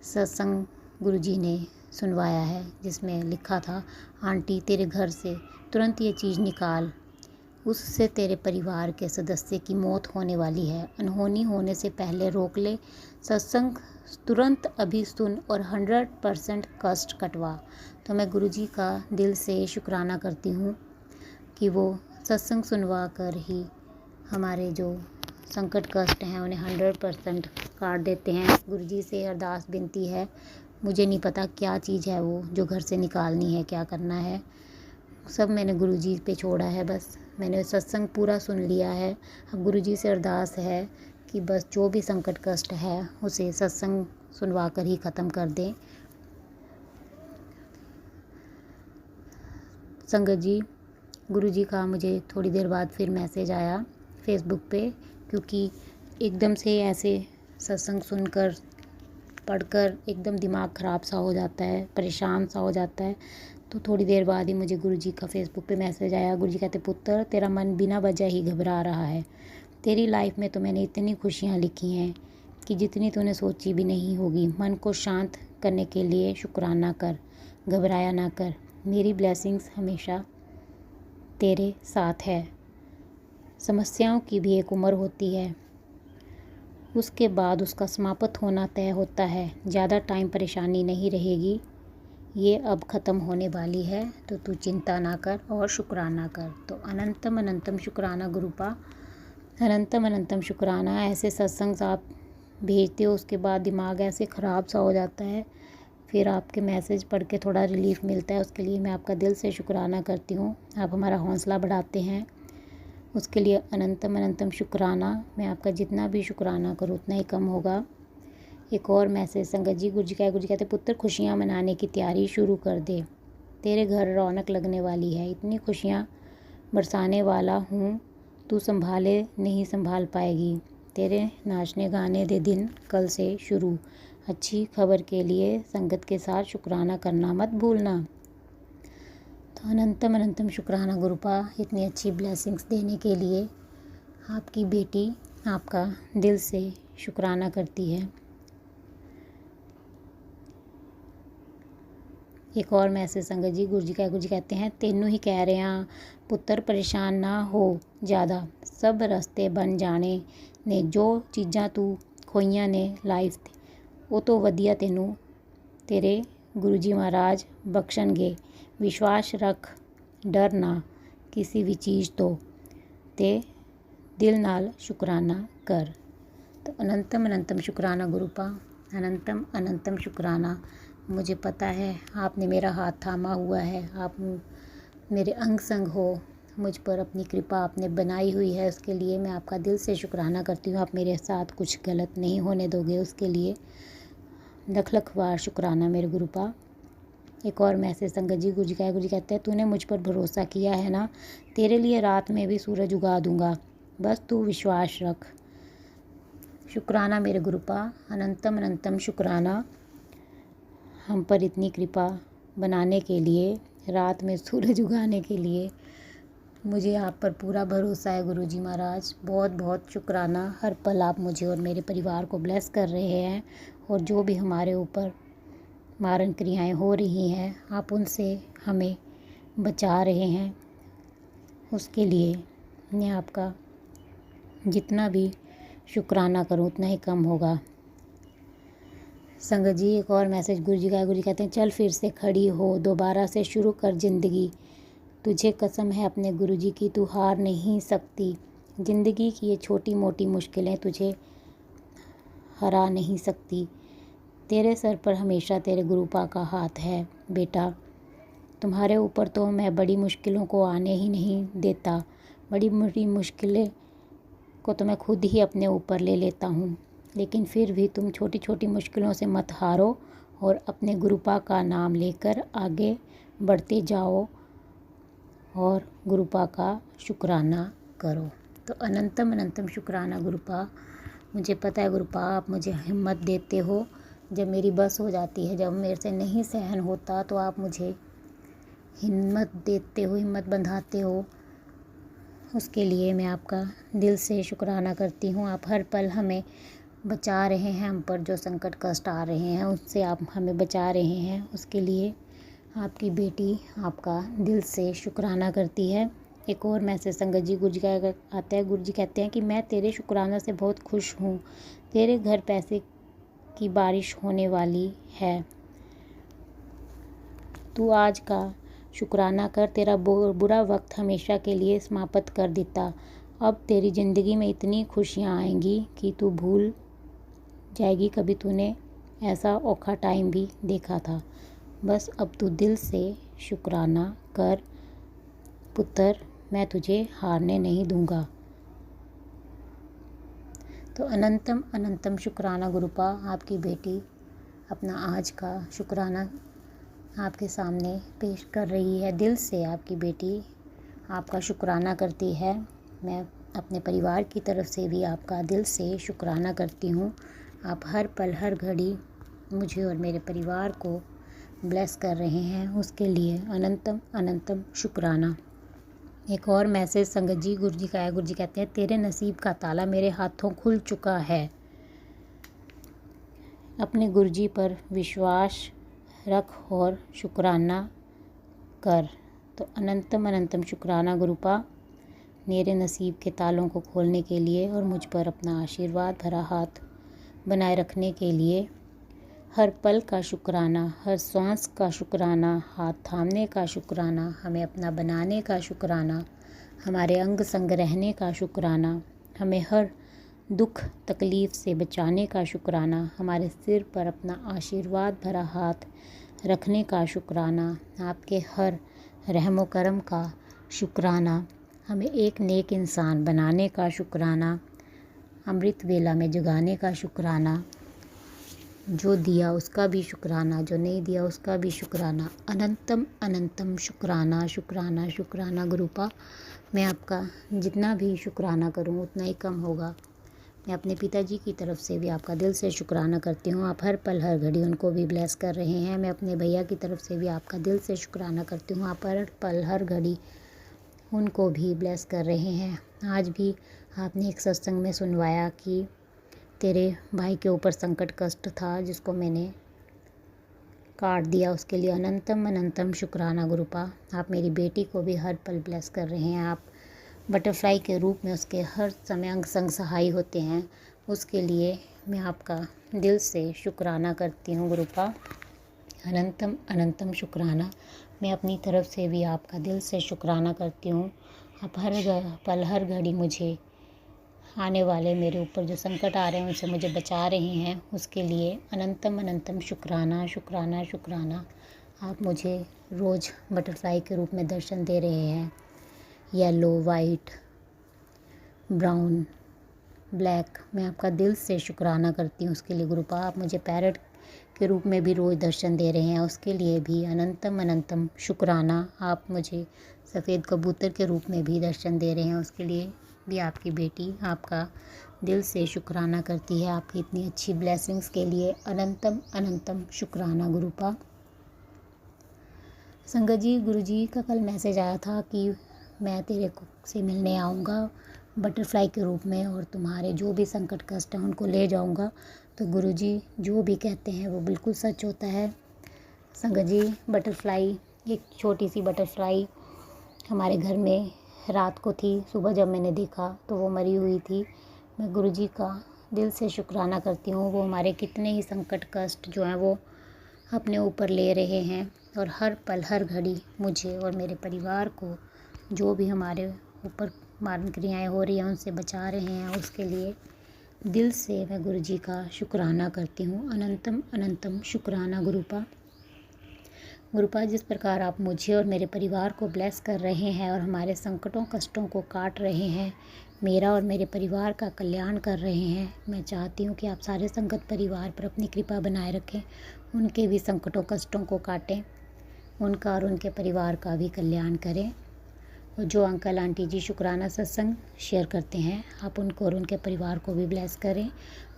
सत्संग गुरुजी ने सुनवाया है जिसमें लिखा था, आंटी तेरे घर से तुरंत ये चीज़ निकाल, उससे तेरे परिवार के सदस्य की मौत होने वाली है, अनहोनी होने से पहले रोक ले, सत्संग तुरंत अभी सुन और 100% कष्ट कटवा। तो मैं गुरुजी का दिल से शुक्राना करती हूँ कि वो सत्संग सुनवा कर ही हमारे जो संकट कष्ट हैं उन्हें 100% काट देते हैं। गुरुजी से अरदास विनती है, मुझे नहीं पता क्या चीज़ है वो जो घर से निकालनी है, क्या करना है, सब मैंने गुरुजी पे छोड़ा है। बस मैंने सत्संग पूरा सुन लिया है। अब गुरुजी से अरदास है कि बस जो भी संकट कष्ट है उसे सत्संग सुनवा कर ही ख़त्म कर दें। संगत जी, गुरुजी का मुझे थोड़ी देर बाद फिर मैसेज आया फेसबुक पे, क्योंकि एकदम से ऐसे सत्संग सुनकर पढ़कर एकदम दिमाग ख़राब सा हो जाता है, परेशान सा हो जाता है। तो थोड़ी देर बाद ही मुझे गुरुजी का फेसबुक पे मैसेज आया। गुरुजी कहते, पुत्र तेरा मन बिना वजह ही घबरा रहा है, तेरी लाइफ में तो मैंने इतनी खुशियाँ लिखी हैं कि जितनी तूने सोची भी नहीं होगी। मन को शांत करने के लिए शुक्राना कर, घबराया ना कर, मेरी ब्लेसिंग्स हमेशा तेरे साथ है। समस्याओं की भी एक उम्र होती है, उसके बाद उसका समाप्त होना तय होता है। ज़्यादा टाइम परेशानी नहीं रहेगी, ये अब ख़त्म होने वाली है, तो तू चिंता ना कर और शुक्राना कर। तो अनंतम अनंतम शुक्राना गुरुपा। अनंतम अनंतम शुक्राना। ऐसे सत्संग आप भेजते हो उसके बाद दिमाग ऐसे ख़राब सा हो जाता है, फिर आपके मैसेज पढ़ के थोड़ा रिलीफ़ मिलता है, उसके लिए मैं आपका दिल से शुक्राना करती हूँ। आप हमारा हौसला बढ़ाते हैं, उसके लिए अनंतम अनंतम शुक्राना। मैं आपका जितना भी शुक्राना करूँ उतना ही कम होगा। एक और मैसेज संगत जी, गुरुजी कहते, पुत्र खुशियाँ मनाने की तैयारी शुरू कर दे, तेरे घर रौनक लगने वाली है, इतनी खुशियाँ बरसाने वाला हूँ, तू संभाले नहीं संभाल पाएगी, तेरे नाचने गाने दे दिन कल से शुरू। अच्छी खबर के लिए संगत के साथ शुक्राना करना मत भूलना। तो अनंतम अनंतम शुक्राना गुरुपा, इतनी अच्छी ब्लेसिंग्स देने के लिए। आपकी बेटी आपका दिल से शुक्राना करती है। एक और मैसेज संगत जी, गुरुजी कहते हैं, तेनू ही कह रहे हैं पुत्र परेशान ना हो ज़्यादा, सब रस्ते बन जाने ने, जो चीज़ां तू खोईयां ने लाइफ ते वो तो वधिया तेनू तेरे गुरुजी महाराज बख्शणगे। विश्वास रख, डर ना किसी भी चीज़ तो, ते दिल नाल शुक्राना कर। तो अनंतम अनंतम शुक्राना गुरुपा। अनंतम अनंतम शुक्राना। मुझे पता है आपने मेरा हाथ थामा हुआ है, आप मेरे अंग संग हो, मुझ पर अपनी कृपा आपने बनाई हुई है, उसके लिए मैं आपका दिल से शुक्राना करती हूँ। आप मेरे साथ कुछ गलत नहीं होने दोगे, उसके लिए लख लख बार शुक्राना मेरे गुरुपा। एक और मैसेज संगत जी, गुरुजी कहते हैं, तूने मुझ पर भरोसा किया है ना, तेरे लिए रात में भी सूरज उगा दूंगा, बस तू विश्वास रख। शुक्राना मेरे गुरुपा। अनंतम अनंतम शुक्राना हम पर इतनी कृपा बनाने के लिए, रात में सूरज उगाने के लिए। मुझे आप पर पूरा भरोसा है गुरुजी महाराज, बहुत बहुत शुक्राना। हर पल आप मुझे और मेरे परिवार को ब्लेस कर रहे हैं, और जो भी हमारे ऊपर मारण क्रियाएं हो रही हैं, आप उनसे हमें बचा रहे हैं, उसके लिए मैं आपका जितना भी शुक्राना करूं उतना ही कम होगा। संगत जी एक और मैसेज गुरु जी का है। गुरु जी कहते हैं चल फिर से खड़ी हो, दोबारा से शुरू कर ज़िंदगी, तुझे कसम है अपने गुरु जी की, तू हार नहीं सकती। ज़िंदगी की ये छोटी मोटी मुश्किलें तुझे हरा नहीं सकती। तेरे सर पर हमेशा तेरे गुरुपा का हाथ है बेटा। तुम्हारे ऊपर तो मैं बड़ी मुश्किलों को आने ही नहीं देता, बड़ी बड़ी मुश्किलें को तो मैं खुद ही अपने ऊपर ले लेता हूँ, लेकिन फिर भी तुम छोटी छोटी मुश्किलों से मत हारो और अपने गुरुपा का नाम लेकर आगे बढ़ते जाओ और गुरुपा का शुक्राना करो। तो अनंतम अनंतम शुक्राना गुरुपा। मुझे पता है गुरुपा आप मुझे हिम्मत देते हो, जब मेरी बस हो जाती है, जब मेरे से नहीं सहन होता तो आप मुझे हिम्मत देते हो, हिम्मत बंधाते हो। उसके लिए मैं आपका दिल से शुक्राना करती हूँ। आप हर पल हमें बचा रहे हैं, हम पर जो संकट कष्ट आ रहे हैं उससे आप हमें बचा रहे हैं, उसके लिए आपकी बेटी आपका दिल से शुक्राना करती है। एक और मैसेज संगत जी गुरु जी का आता है। गुरु जी कहते हैं कि मैं तेरे शुक्राना से बहुत खुश हूँ, तेरे घर पैसे की बारिश होने वाली है, तू आज का शुक्राना कर, तेरा बुरा वक्त हमेशा के लिए समाप्त कर देता। अब तेरी ज़िंदगी में इतनी खुशियाँ आएंगी कि तू भूल जाएगी कभी तूने ऐसा औखा टाइम भी देखा था। बस अब तू दिल से शुक्राना कर पुत्र, मैं तुझे हारने नहीं दूंगा। तो अनंतम अनंतम शुक्राना गुरुपा। आपकी बेटी अपना आज का शुक्राना आपके सामने पेश कर रही है। दिल से आपकी बेटी आपका शुक्राना करती है। मैं अपने परिवार की तरफ से भी आपका दिल से शुक्राना करती हूँ। आप हर पल हर घड़ी मुझे और मेरे परिवार को ब्लेस कर रहे हैं, उसके लिए अनंतम अनंतम शुक्राना। एक और मैसेज संगत जी गुरु जी का है। गुरु जी कहते हैं तेरे नसीब का ताला मेरे हाथों खुल चुका है, अपने गुरु जी पर विश्वास रख और शुक्राना कर। तो अनंतम अनंतम शुक्राना गुरुपा, मेरे नसीब के तालों को खोलने के लिए और मुझ पर अपना आशीर्वाद भरा हाथ बनाए रखने के लिए। हर पल का शुक्राना, हर सांस का शुक्राना, हाथ थामने का शुक्राना, हमें अपना बनाने का शुक्राना, हमारे अंग संग रहने का शुक्राना, हमें हर दुख तकलीफ़ से बचाने का शुक्राना, हमारे सिर पर अपना आशीर्वाद भरा हाथ रखने का शुक्राना, आपके हर रहमो करम का शुक्राना, हमें एक नेक इंसान बनाने का शुक्राना, अमृत वेला में जगाने का शुक्राना, जो दिया उसका भी शुक्राना, जो नहीं दिया उसका भी शुक्राना। अनंतम अनंतम शुक्राना शुक्राना शुक्राना गुरुपा। मैं आपका जितना भी शुक्राना करूं उतना ही कम होगा। मैं अपने पिताजी की तरफ से भी आपका दिल से शुक्राना करती हूं, आप हर पल हर घड़ी उनको भी ब्लेस कर रहे हैं। मैं अपने भैया की तरफ से भी आपका दिल से शुक्राना करती हूं, आप हर पल हर घड़ी उनको भी ब्लेस कर रहे हैं। आज भी आपने एक सत्संग में सुनवाया कि तेरे भाई के ऊपर संकट कष्ट था जिसको मैंने काट दिया, उसके लिए अनंतम अनंतम शुक्राना गुरुपा। आप मेरी बेटी को भी हर पल ब्लेस कर रहे हैं, आप बटरफ्लाई के रूप में उसके हर समय अंग संग सहाय होते हैं, उसके लिए मैं आपका दिल से शुक्राना करती हूँ गुरुपा। अनंतम अनंतम शुक्राना। मैं अपनी तरफ से भी आपका दिल से शुक्राना करती हूँ। आप हर पल हर घड़ी मुझे आने वाले मेरे ऊपर जो संकट आ रहे हैं उनसे मुझे बचा रहे हैं, उसके लिए अनंतम अनंतम शुक्राना शुक्राना शुक्राना। आप मुझे रोज़ बटरफ्लाई के रूप में दर्शन दे रहे हैं, येलो वाइट ब्राउन ब्लैक। मैं आपका दिल से शुक्राना करती हूँ उसके लिए गुरुपा। आप मुझे पैरट के रूप में भी रोज़ दर्शन दे रहे हैं, उसके लिए भी अनंतम अनंतम शुक्राना। आप मुझे सफ़ेद कबूतर के रूप में भी दर्शन दे रहे हैं, उसके लिए भी आपकी बेटी आपका दिल से शुक्राना करती है। आपकी इतनी अच्छी ब्लेसिंग्स के लिए अनंतम अनंतम शुक्राना गुरुपा। संगत जी गुरु जी का कल मैसेज आया था कि मैं तेरे से मिलने आऊँगा बटरफ्लाई के रूप में और तुम्हारे जो भी संकट कष्ट हैं उनको ले जाऊँगा। तो गुरु जी जो भी कहते हैं वो बिल्कुल सच होता है। संगत जी, बटरफ्लाई, एक छोटी सी बटरफ्लाई हमारे घर में रात को थी। सुबह जब मैंने देखा तो वो मरी हुई थी। मैं गुरुजी का दिल से शुक्राना करती हूँ। वो हमारे कितने ही संकट कष्ट जो हैं वो अपने ऊपर ले रहे हैं और हर पल हर घड़ी मुझे और मेरे परिवार को जो भी हमारे ऊपर मारण क्रियाएँ हो रही हैं उनसे बचा रहे हैं, उसके लिए दिल से मैं गुरुजी का शुक्राना करती हूँ। अनंतम अनंतम शुक्राना गुरुपा। गुरुपा, जिस प्रकार आप मुझे और मेरे परिवार को ब्लेस कर रहे हैं और हमारे संकटों कष्टों को काट रहे हैं, मेरा और मेरे परिवार का कल्याण कर रहे हैं, मैं चाहती हूँ कि आप सारे संगत परिवार पर अपनी कृपा बनाए रखें, उनके भी संकटों कष्टों को काटें, उनका और उनके परिवार का भी कल्याण करें। और जो अंकल आंटी जी शुक्राना सत्संग शेयर करते हैं, आप उनको और उनके परिवार को भी ब्लेस करें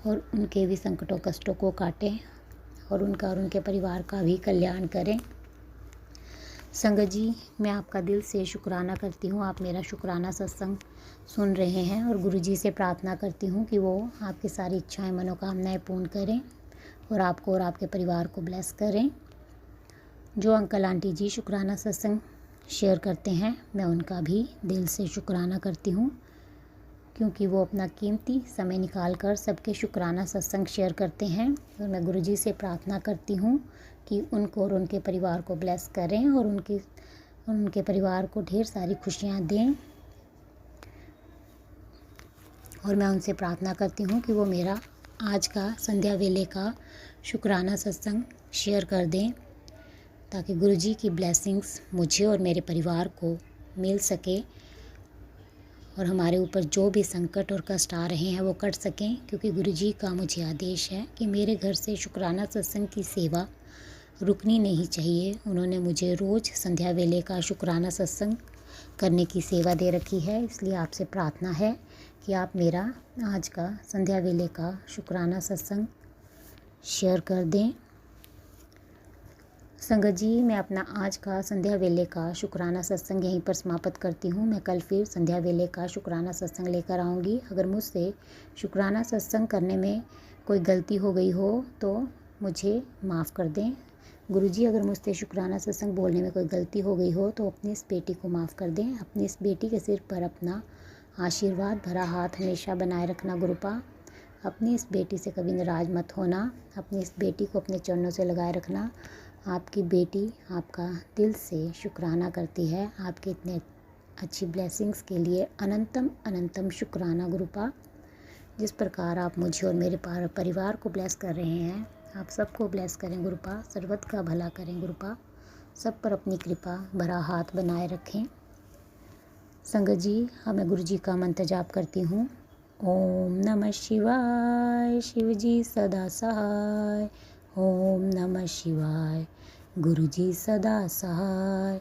और उनके भी संकटों कष्टों को काटें और उनका और उनके परिवार का भी कल्याण करें। संगत जी, मैं आपका दिल से शुक्राना करती हूँ। आप मेरा शुक्राना सत्संग सुन रहे हैं और गुरुजी से प्रार्थना करती हूँ कि वो आपकी सारी इच्छाएं मनोकामनाएं पूर्ण करें और आपको और आपके परिवार को ब्लेस करें। जो अंकल आंटी जी शुक्राना सत्संग शेयर करते हैं, मैं उनका भी दिल से शुक्राना करती हूँ, क्योंकि वो अपना कीमती समय निकाल कर सबके शुक्राना सत्संग शेयर करते हैं। और मैं गुरुजी से प्रार्थना करती हूँ कि उनको और उनके परिवार को ब्लेस करें और उनके परिवार को ढेर सारी खुशियाँ दें। और मैं उनसे प्रार्थना करती हूँ कि वो मेरा आज का संध्या वेले का शुक्राना सत्संग शेयर कर दें, ताकि गुरुजी की ब्लेसिंग्स मुझे और मेरे परिवार को मिल सके और हमारे ऊपर जो भी संकट और कष्ट आ रहे हैं वो कट सकें। क्योंकि गुरुजी का मुझे आदेश है कि मेरे घर से शुक्राना सत्संग की सेवा रुकनी नहीं चाहिए। उन्होंने मुझे रोज़ संध्या वेले का शुक्राना सत्संग करने की सेवा दे रखी है, इसलिए आपसे प्रार्थना है कि आप मेरा आज का संध्या वेले का शुक्राना सत्संग शेयर कर दें। संगत जी, मैं अपना आज का संध्या वेले का शुक्राना सत्संग यहीं पर समाप्त करती हूँ। मैं कल फिर संध्या वेले का शुक्राना सत्संग लेकर आऊँगी। अगर मुझसे शुक्राना सत्संग करने में कोई गलती हो गई हो तो मुझे माफ़ कर दें। गुरुजी, अगर मुझसे शुक्राना सत्संग बोलने में कोई गलती हो गई हो तो अपनी इस बेटी को माफ़ कर दें। अपनी इस बेटी के सिर पर अपना आशीर्वाद भरा हाथ हमेशा बनाए रखना गुरुपा। अपनी इस बेटी से कभी नाराज़ मत होना। अपनी इस बेटी को अपने चरणों से लगाए रखना। आपकी बेटी आपका दिल से शुक्राना करती है। आपके इतने अच्छी ब्लेसिंग्स के लिए अनंतम अनंतम शुक्राना गुरुपा। जिस प्रकार आप मुझे और मेरे परिवार को ब्लेस कर रहे हैं, आप सबको ब्लेस करें गुरुपा। सर्वत का भला करें गुरुपा। सब पर अपनी कृपा भरा हाथ बनाए रखें। संगत जी, मैं गुरुजी का मंत्र जाप करती हूँ। ओम नमः शिवाय, शिव जी सदा सहाय। ओम नमः शिवाय, गुरुजी सदा सहाय।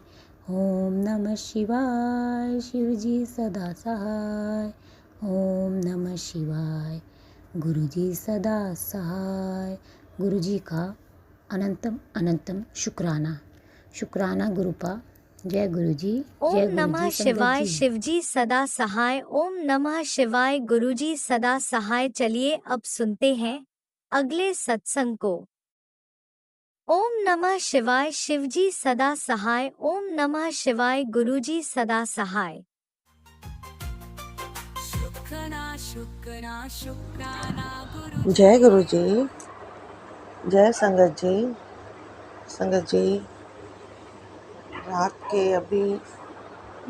ओम नमः शिवाय, शिव जी सदा सहाय। ओम नमः शिवाय, गुरुजी सदा सहाय। गुरुजी का अनंतम अनंतम शुक्राना। शुक्राना गुरुपा। जय गुरुजी। ओम जय नमः गुरुजी। संगत शिवाय, जी। शिवजी सदा सहाय। ओम नमः शिवाय, गुरुजी सदा सहाय। चलिए अब सुनते हैं अगले सत्संग को। ओम नमः शिवाय, शिवजी सदा सहाय। ओम नमः शिवाय, गुरुजी सदा सहाय। शुक्राना शुक्राना शुक्राना गुरु जय गुरु जी। जय संगत जी। संगत जी, रात के अभी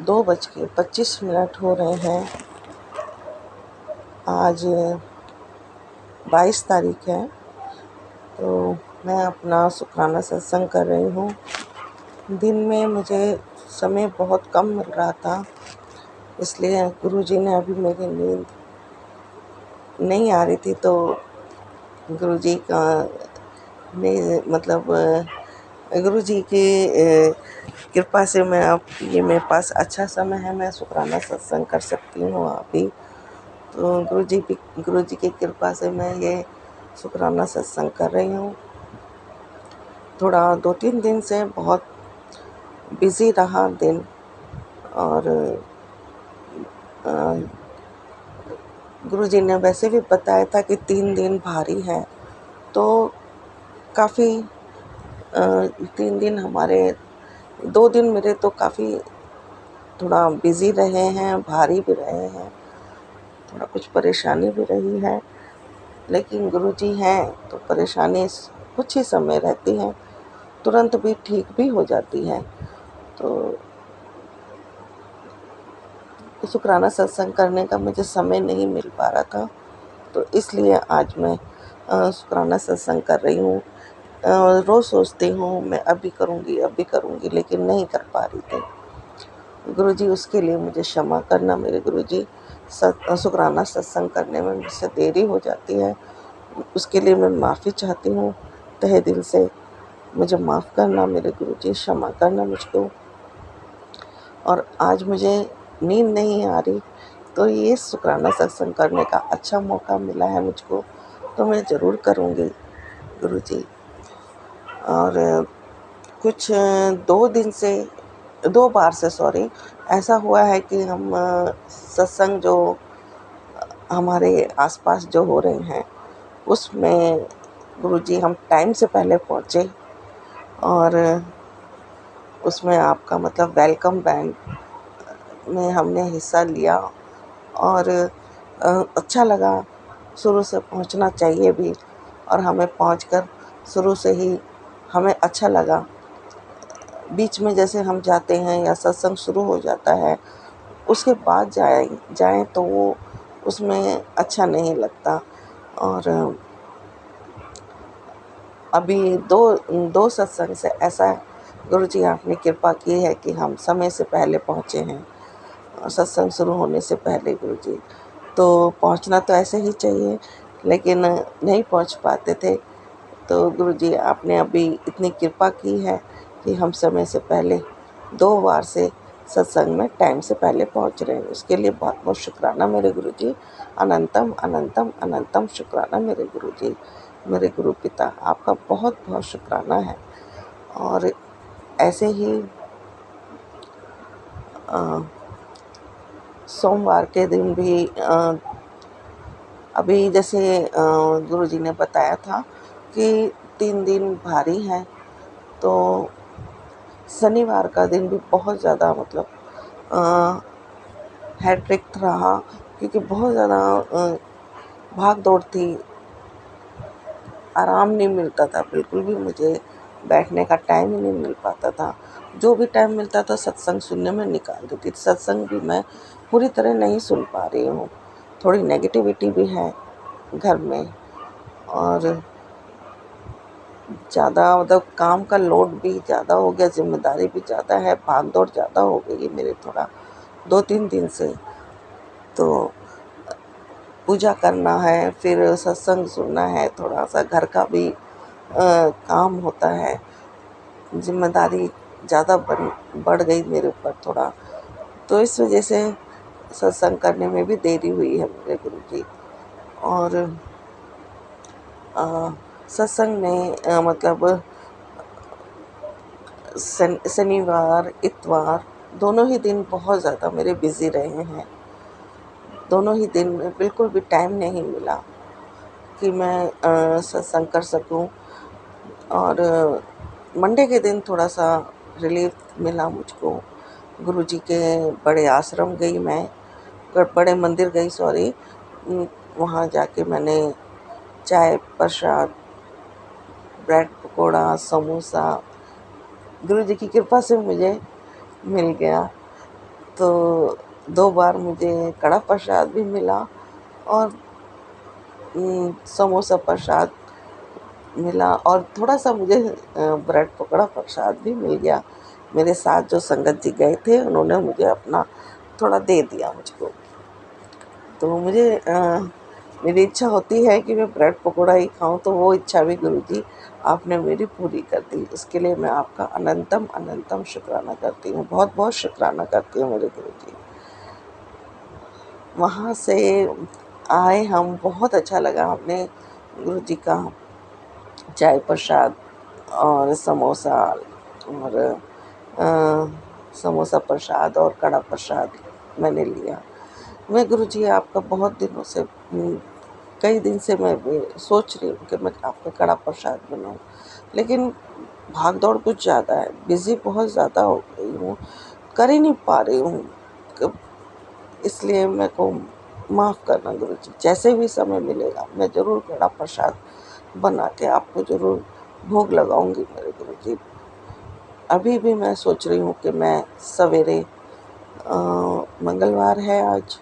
2:25 हो रहे हैं। आज 22 तारीख है, तो मैं अपना शुक्राना सत्संग कर रही हूँ। दिन में मुझे समय बहुत कम मिल रहा था, इसलिए गुरुजी ने अभी मेरी नींद नहीं आ रही थी, तो गुरुजी का गुरुजी की कृपा से मैं अब ये मेरे पास अच्छा समय है, मैं शुक्राना सत्संग कर सकती हूँ अभी। तो गुरुजी की कृपा से मैं ये शुक्राना सत्संग कर रही हूँ। थोड़ा 2-3 दिन से बहुत बिजी रहा दिन, और गुरुजी ने वैसे भी बताया था कि 3 दिन भारी हैं, तो काफ़ी 3 दिन हमारे 2 दिन मेरे तो काफ़ी थोड़ा बिज़ी रहे हैं, भारी भी रहे हैं, थोड़ा कुछ परेशानी भी रही है। लेकिन गुरुजी हैं तो परेशानी कुछ ही समय रहती है, तुरंत भी ठीक भी हो जाती है। तो शुक्राना सत्संग करने का मुझे समय नहीं मिल पा रहा था, तो इसलिए आज मैं शुक्राना सत्संग कर रही हूँ। रोज़ सोचती हूँ मैं अभी करूँगी, लेकिन नहीं कर पा रही थी। गुरुजी उसके लिए मुझे क्षमा करना मेरे गुरुजी। शुक्राना सत्संग करने में मुझसे देरी हो जाती है, उसके लिए मैं माफ़ी चाहती हूँ तहे दिल से। मुझे माफ़ करना मेरे गुरुजी, क्षमा करना मुझको। और आज मुझे नींद नहीं आ रही, तो ये शुक्राना सत्संग करने का अच्छा मौका मिला है मुझको, तो मैं ज़रूर करूँगी गुरुजी। और कुछ 2 बार से ऐसा हुआ है कि हम सत्संग जो हमारे आसपास जो हो रहे हैं उसमें गुरुजी हम टाइम से पहले पहुँचे, और उसमें आपका मतलब वेलकम बैंड में हमने हिस्सा लिया, और अच्छा लगा। शुरू से पहुंचना चाहिए भी, और हमें पहुंचकर शुरू से ही हमें अच्छा लगा। बीच में जैसे हम जाते हैं या सत्संग शुरू हो जाता है, उसके बाद जाएं तो वो उसमें अच्छा नहीं लगता। और अभी दो सत्संग से ऐसा गुरुजी आपने कृपा की है कि हम समय से पहले पहुँचे हैं, सत्संग शुरू होने से पहले गुरुजी। तो पहुंचना तो ऐसे ही चाहिए, लेकिन नहीं पहुंच पाते थे। तो गुरुजी आपने अभी इतनी कृपा की है कि हम समय से पहले 2 बार से सत्संग में टाइम से पहले पहुंच रहे हैं। उसके लिए बहुत बहुत शुक्राना मेरे गुरुजी। अनंतम अनंतम अनंतम शुक्राना मेरे गुरुजी, मेरे गुरु पिता, आपका बहुत बहुत शुक्राना है। और ऐसे ही सोमवार के दिन भी अभी जैसे गुरुजी ने बताया था कि 3 दिन भारी हैं, तो शनिवार का दिन भी बहुत ज़्यादा मतलब हैट्रिक रहा, क्योंकि बहुत ज़्यादा भाग दौड़ थी, आराम नहीं मिलता था, बिल्कुल भी मुझे बैठने का टाइम ही नहीं मिल पाता था। जो भी टाइम मिलता था सत्संग सुनने में निकाल देती थी। सत्संग भी मैं पूरी तरह नहीं सुन पा रही हूँ, थोड़ी नेगेटिविटी भी है घर में, और ज़्यादा मतलब काम का लोड भी ज़्यादा हो गया, जिम्मेदारी भी ज़्यादा है, भाग दौड़ ज़्यादा हो गई है मेरे थोड़ा 2-3 दिन से। तो पूजा करना है, फिर सत्संग सुनना है, थोड़ा सा घर का भी काम होता है, जिम्मेदारी ज़्यादा बढ़ गई मेरे ऊपर थोड़ा, तो इस वजह से सत्संग करने में भी देरी हुई है मेरे गुरुजी। और सत्संग में मतलब शनिवार इतवार दोनों ही दिन बहुत ज़्यादा मेरे बिज़ी रहे हैं। दोनों ही दिन में बिल्कुल भी टाइम नहीं मिला कि मैं सत्संग कर सकूं। और मंडे के दिन थोड़ा सा रिलीफ मिला मुझको। गुरुजी के बड़े आश्रम गई मैं, बड़े मंदिर गई, वहाँ जाके मैंने चाय प्रसाद, ब्रेड पकोड़ा, समोसा गुरुजी की कृपा से मुझे मिल गया। तो 2 बार मुझे कड़ा प्रसाद भी मिला और समोसा प्रसाद मिला, और थोड़ा सा मुझे ब्रेड पकौड़ा प्रसाद भी मिल गया। मेरे साथ जो संगत जी गए थे उन्होंने मुझे अपना थोड़ा दे दिया मुझको। तो मुझे मेरी इच्छा होती है कि मैं ब्रेड पकौड़ा ही खाऊं, तो वो इच्छा भी गुरुजी आपने मेरी पूरी कर दी। इसके लिए मैं आपका अनंतम अनंतम शुक्राना करती हूँ, बहुत बहुत शुक्राना करती हूँ मेरे गुरुजी। वहाँ से आए हम, बहुत अच्छा लगा, हमने गुरुजी का चाय प्रसाद और समोसा और समोसा प्रसाद और कड़ा प्रसाद मैंने लिया। मैं गुरुजी आपका बहुत दिनों से कई दिन से मैं भी सोच रही हूँ कि मैं आपका कड़ा प्रसाद बनाऊँ, लेकिन भाग दौड़ कुछ ज़्यादा है, बिज़ी बहुत ज़्यादा हो गई हूँ, कर ही नहीं पा रही हूँ। इसलिए मेरे को माफ़ करना गुरुजी। जैसे भी समय मिलेगा मैं ज़रूर कड़ा प्रसाद बना के आपको ज़रूर भोग लगाऊंगी मेरे गुरुजी। अभी भी मैं सोच रही हूँ कि मैं सवेरे मंगलवार है आज,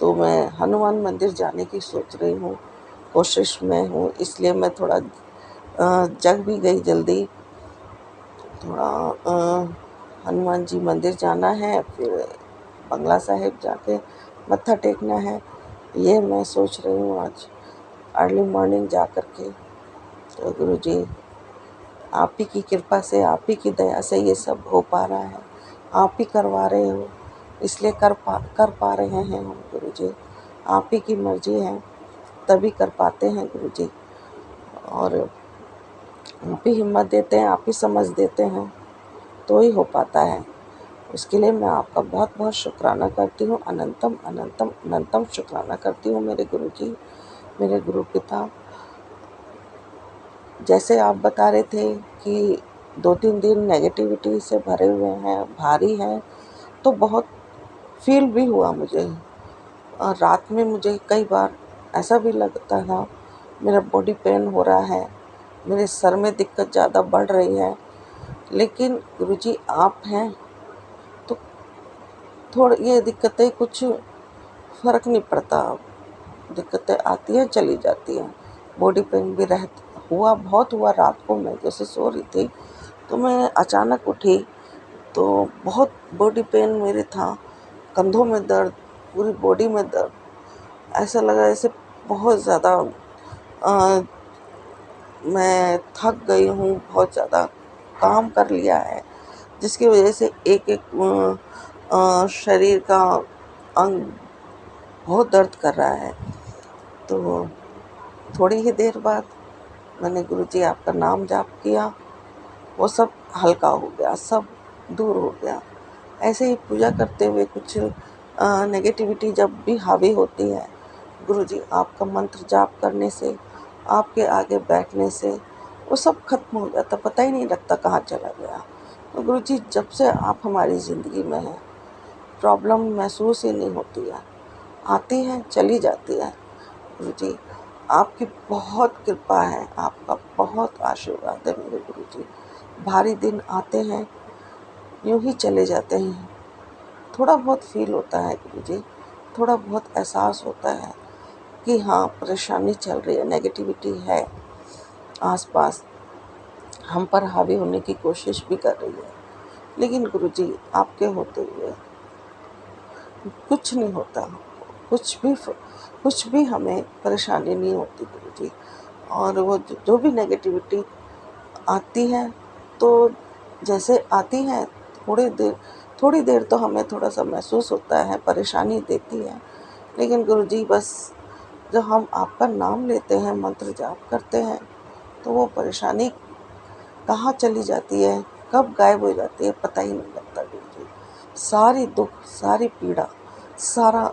तो मैं हनुमान मंदिर जाने की सोच रही हूँ, कोशिश में हूँ। इसलिए मैं थोड़ा जग भी गई जल्दी। थोड़ा हनुमान जी मंदिर जाना है, फिर बंगला साहिब जाके मत्था टेकना है। ये मैं सोच रही हूँ आज अर्ली मॉर्निंग जा कर के। तो गुरुजी आप ही की कृपा से, आप ही की दया से ये सब हो पा रहा है। आप ही करवा रहे हो, इसलिए कर पा रहे हैं हम गुरुजी। आप ही की मर्जी है तभी कर पाते हैं गुरुजी। और आप ही हिम्मत देते हैं, आप ही समझ देते हैं तो ही हो पाता है। उसके लिए मैं आपका बहुत बहुत शुक्राना करती हूँ। अनंतम अनंतम अनंतम शुक्राना करती हूँ मेरे गुरुजी, मेरे गुरु पिता। जैसे आप बता रहे थे कि 2-3 दिन नेगेटिविटी से भरे हुए हैं, भारी हैं, तो बहुत फील भी हुआ मुझे। और रात में मुझे कई बार ऐसा भी लगता था मेरा बॉडी पेन हो रहा है, मेरे सर में दिक्कत ज़्यादा बढ़ रही है। लेकिन गुरुजी आप हैं तो थोड़ी ये दिक्कतें कुछ फ़र्क नहीं पड़ता, दिक्कतें आती हैं चली जाती हैं। बॉडी पेन भी बहुत हुआ रात को। मैं जैसे सो रही थी तो मैं अचानक उठी तो बहुत बॉडी पेन मेरे था, कंधों में दर्द, पूरी बॉडी में दर्द। ऐसा लगा जैसे बहुत ज़्यादा मैं थक गई हूँ, बहुत ज़्यादा काम कर लिया है, जिसकी वजह से एक एक शरीर का अंग बहुत दर्द कर रहा है। तो थोड़ी ही देर बाद मैंने गुरुजी आपका नाम जाप किया, वो सब हल्का हो गया, सब दूर हो गया। ऐसे ही पूजा करते हुए कुछ नेगेटिविटी जब भी हावी होती है, गुरुजी आपका मंत्र जाप करने से, आपके आगे बैठने से वो सब खत्म हो जाता, पता ही नहीं लगता कहाँ चला गया। तो गुरुजी जब से आप हमारी ज़िंदगी में हैं, प्रॉब्लम महसूस ही नहीं होती है, आती है चली जाती है। गुरुजी आपकी बहुत कृपा है, आपका बहुत आशीर्वाद है मेरे गुरुजी। भारी दिन आते हैं यूं ही चले जाते हैं। थोड़ा बहुत फील होता है गुरुजी, थोड़ा बहुत एहसास होता है कि हाँ परेशानी चल रही है, नेगेटिविटी है आसपास, हम पर हावी होने की कोशिश भी कर रही है। लेकिन गुरुजी आपके होते हुए कुछ नहीं होता, कुछ भी हमें परेशानी नहीं होती गुरुजी। और वो जो भी नेगेटिविटी आती है तो जैसे आती है थोड़ी देर तो हमें थोड़ा सा महसूस होता है, परेशानी देती है। लेकिन गुरुजी बस जब हम आपका नाम लेते हैं, मंत्र जाप करते हैं, तो वो परेशानी कहाँ चली जाती है, कब गायब हो जाती है पता ही नहीं लगता गुरुजी। सारी दुख, सारी पीड़ा, सारा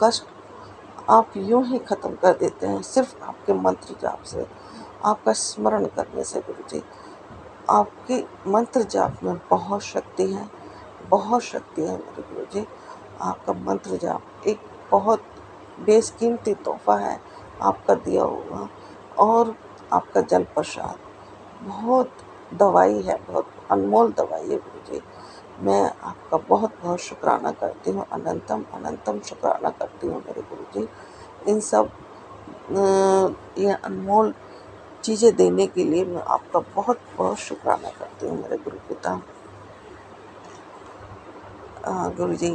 कष्ट आप यूं ही ख़त्म कर देते हैं सिर्फ आपके मंत्र जाप से, आपका स्मरण करने से गुरुजी। आपके मंत्र जाप में बहुत शक्ति है, बहुत शक्ति है मेरे गुरुजी। आपका मंत्र जाप एक बहुत बेशकीमती तोहफा है आपका दिया हुआ, और आपका जल प्रसाद बहुत दवाई है, बहुत अनमोल दवाई है गुरुजी। मैं आपका बहुत बहुत शुक्राना करती हूँ, अनंतम अनंतम शुक्राना करती हूँ मेरे गुरुजी। इन सब ये अनमोल चीज़ें देने के लिए मैं आपका बहुत बहुत शुक्राना करती हूँ मेरे गुरु पिता। गुरुजी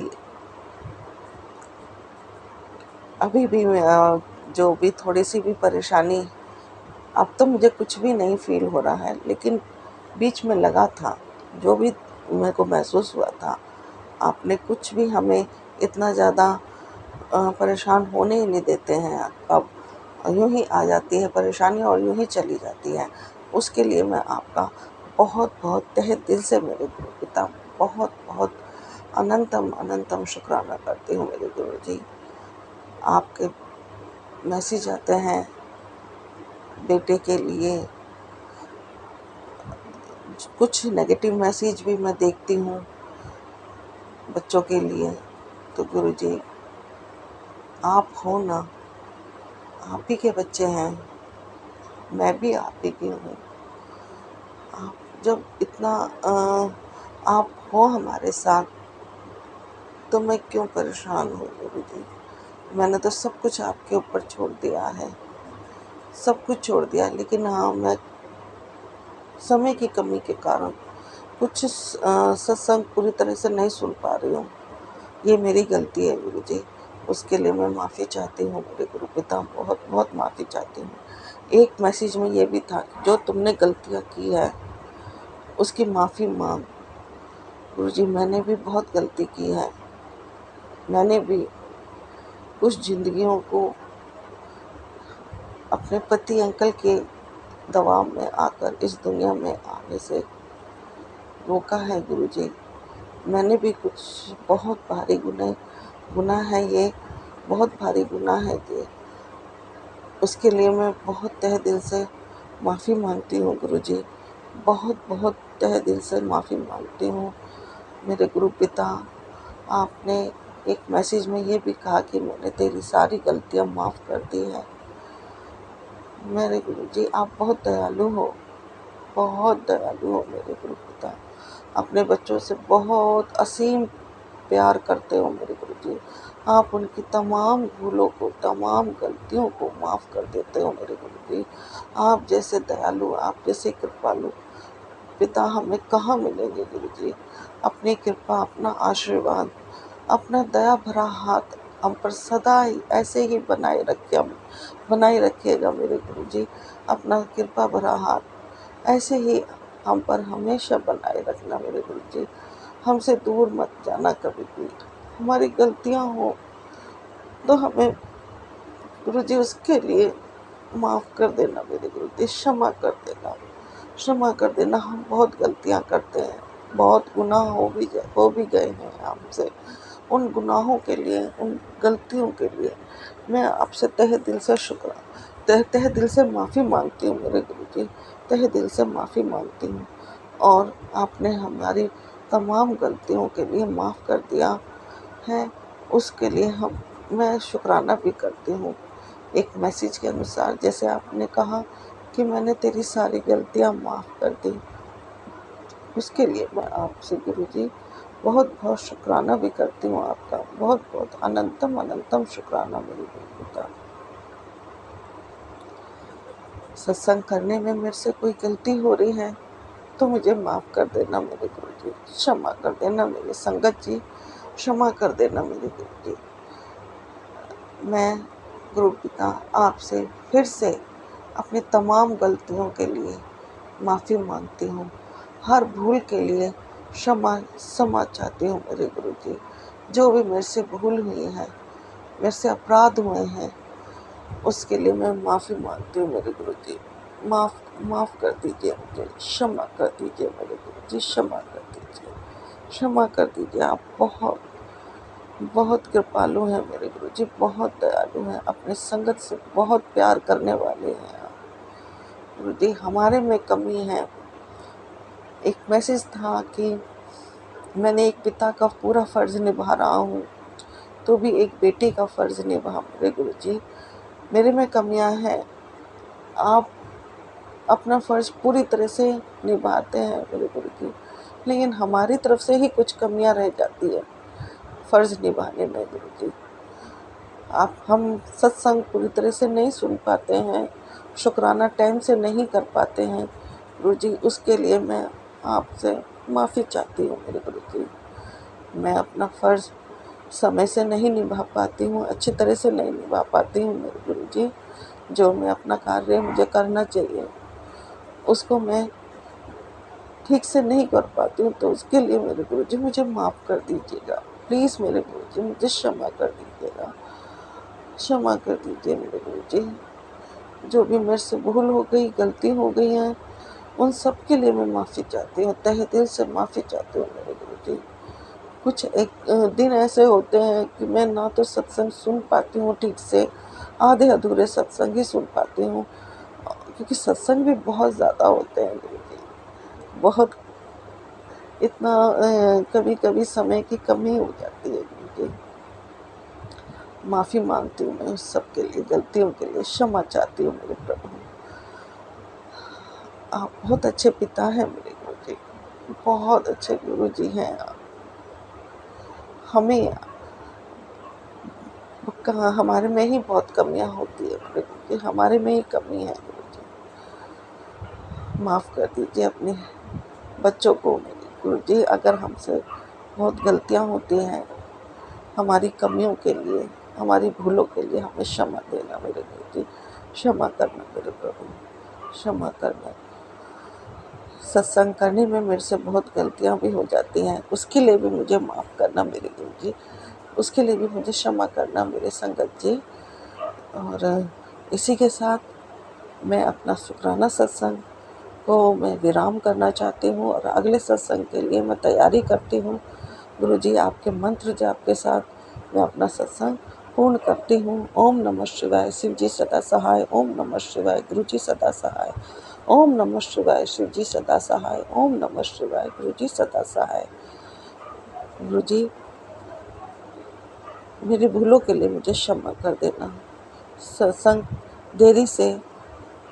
अभी भी जो भी थोड़ी सी भी परेशानी, अब तो मुझे कुछ भी नहीं फील हो रहा है, लेकिन बीच में लगा था, जो भी मेरे को महसूस हुआ था, आपने कुछ भी हमें इतना ज़्यादा परेशान होने ही नहीं देते हैं। अब यूं ही आ जाती है परेशानी और यूं ही चली जाती है। उसके लिए मैं आपका बहुत बहुत तहे दिल से मेरे गुरु पिता बहुत बहुत अनंतम अनंतम शुक्राना करती हूँ मेरे गुरुजी। आपके मैसेज आते हैं बेटे के लिए, कुछ नेगेटिव मैसेज भी मैं देखती हूँ बच्चों के लिए। तो गुरुजी आप हो ना, आप ही के बच्चे हैं, मैं भी आप ही की हूँ। आप जब इतना आप हो हमारे साथ तो मैं क्यों परेशान हूँ गुरुजी। मैंने तो सब कुछ आपके ऊपर छोड़ दिया है, सब कुछ छोड़ दिया। लेकिन हाँ, मैं समय की कमी के कारण कुछ सत्संग पूरी तरह से नहीं सुन पा रही हूँ। ये मेरी गलती है गुरुजी, उसके लिए मैं माफ़ी चाहती हूँ। मेरे गुरु पिता, बहुत बहुत माफ़ी चाहती हूँ। एक मैसेज में ये भी था कि जो तुमने गलतियाँ की है उसकी माफ़ी मांग। गुरुजी मैंने भी बहुत गलती की है, मैंने भी कुछ जिंदगियों को अपने पति अंकल के दबाव में आकर इस दुनिया में आने से रोका है गुरुजी। मैंने भी कुछ बहुत भारी गुनाह है, ये बहुत भारी गुनाह है ये। उसके लिए मैं बहुत तहे दिल से माफ़ी मांगती हूँ गुरुजी, बहुत बहुत तहे दिल से माफ़ी मांगती हूँ। मेरे गुरु पिता, आपने एक मैसेज में ये भी कहा कि मैंने तेरी सारी गलतियाँ माफ़ कर दी है। मेरे गुरुजी आप बहुत दयालु हो, बहुत दयालु हो मेरे गुरु पिता। अपने बच्चों से बहुत असीम प्यार करते हो मेरे गुरुजी। आप उनकी तमाम भूलों को, तमाम गलतियों को माफ़ कर देते हो मेरे गुरुजी। आप जैसे दयालु, आप जैसे कृपालु पिता हमें कहाँ मिलेंगे गुरुजी। अपनी कृपा, अपना आशीर्वाद, अपना दया भरा हाथ हम पर सदा ही ऐसे ही बनाए रखिएगा मेरे गुरुजी। अपना कृपा भरा हाथ ऐसे ही हम पर हमेशा बनाए रखना मेरे गुरुजी। हमसे दूर मत जाना कभी भी। हमारी गलतियाँ हो तो हमें गुरुजी उसके लिए माफ़ कर देना मेरे गुरुजी, क्षमा कर देना, क्षमा कर देना। हम बहुत गलतियाँ करते हैं, बहुत गुनाह हो भी गए हैं हमसे। उन गुनाहों के लिए, उन गलतियों के लिए मैं आपसे तहे दिल से माफ़ी मांगती हूँ मेरे गुरुजी, तहे दिल से माफ़ी मांगती हूँ। और आपने हमारी तमाम गलतियों के लिए माफ़ कर दिया है, उसके लिए मैं शुक्राना भी करती हूँ। एक मैसेज के अनुसार जैसे आपने कहा कि मैंने तेरी सारी गलतियाँ माफ़ कर दी, उसके लिए मैं आपसे गुरुजी बहुत बहुत शुक्राना भी करती हूँ आपका, बहुत बहुत अनंतम अनंतम शुक्राना मेरे गुरु पिता। सत्संग करने में मेरे से कोई गलती हो रही है तो मुझे माफ़ कर देना मेरे गुरुजी, क्षमा कर देना मेरे संगत जी, क्षमा कर देना मेरे गुरुजी। मैं गुरु पिता आपसे फिर से अपनी तमाम गलतियों के लिए माफ़ी मांगती हूँ। हर भूल के लिए क्षमा चाहती हूँ मेरे गुरुजी। जो भी मेरे से भूल हुई है, मेरे से अपराध हुए हैं, उसके लिए मैं माफ़ी मांगती हूँ मेरे गुरुजी। माफ़ कर दीजिए मुझे, क्षमा कर दीजिए मेरे गुरुजी, क्षमा कर दीजिए, क्षमा कर दीजिए। आप बहुत बहुत कृपालु हैं मेरे गुरुजी, बहुत दयालु हैं, अपने संगत से बहुत प्यार करने वाले हैं आप गुरुजी। हमारे में कमी है। एक मैसेज था कि मैंने एक पिता का पूरा फ़र्ज़ निभा रहा हूँ तो भी एक बेटे का फ़र्ज़ निभा मेरे गुरुजी। मेरे में कमियां हैं, आप अपना फ़र्ज़ पूरी तरह से निभाते हैं मेरे गुरुजी, लेकिन हमारी तरफ से ही कुछ कमियां रह जाती है फ़र्ज़ निभाने में गुरुजी। हम सत्संग पूरी तरह से नहीं सुन पाते हैं, शुक्राना टाइम से नहीं कर पाते हैं गुरुजी, उसके लिए मैं आपसे माफ़ी चाहती हूँ मेरे गुरुजी। मैं अपना फ़र्ज़ समय से नहीं निभा पाती हूँ, अच्छी तरह से नहीं निभा पाती हूँ मेरे गुरुजी। जो मैं अपना कार्य मुझे करना चाहिए उसको मैं ठीक से नहीं कर पाती हूँ, तो उसके लिए मेरे गुरुजी मुझे माफ़ कर दीजिएगा। प्लीज़ मेरे गुरुजी मुझे क्षमा कर दीजिएगा, क्षमा कर दीजिए मेरे गुरुजी। जो भी मेरे से भूल हो गई, गलती हो गई है, उन सब के लिए मैं माफ़ी चाहती हूँ, तहे दिल से माफ़ी चाहती हूँ मेरे गुरुजी। कुछ एक दिन ऐसे होते हैं कि मैं ना तो सत्संग सुन पाती हूँ ठीक से, आधे अधूरे सत्संग ही सुन पाती हूँ, क्योंकि सत्संग भी बहुत ज़्यादा होते हैं गुरुजी। बहुत इतना कभी कभी समय की कमी हो जाती है गुरुजी। माफ़ी मांगती हूँ मैं उस सब के लिए, गलतियों के लिए क्षमा चाहती हूँ मेरे प्रभु। आप बहुत अच्छे पिता हैं मेरे गुरुजी, बहुत अच्छे गुरुजी हैं आप। हमें कहाँ हमारे में ही बहुत कमियां होती है मेरे गुरुजी, हमारे में ही कमी है गुरुजी। माफ़ कर दीजिए अपने बच्चों को मेरे गुरुजी, अगर हमसे बहुत गलतियां होती हैं, हमारी कमियों के लिए, हमारी भूलों के लिए हमें क्षमा देना मेरे गुरुजी, क्षमा करना मेरे प्रभु, क्षमा करना। सत्संग करने में मेरे से बहुत गलतियां भी हो जाती हैं, उसके लिए भी मुझे माफ़ करना मेरे गुरुजी, उसके लिए भी मुझे क्षमा करना मेरे संगत जी। और इसी के साथ मैं अपना शुक्राना सत्संग को मैं विराम करना चाहती हूँ और अगले सत्संग के लिए मैं तैयारी करती हूँ। गुरुजी आपके मंत्र जाप के साथ मैं अपना सत्संग पूर्ण करती हूँ। ओम नमः शिवाय, शिव जी सदा सहाय। ओम नमः शिवाय, गुरु जी सदा सहाय। ओम नमः शिवाय, शिव जी सदा सहाय। ओम नमः शिवाय, गुरु जी सदा सहाय। गुरुजी मेरी भूलों के लिए मुझे क्षमा कर देना, सत्संग देरी से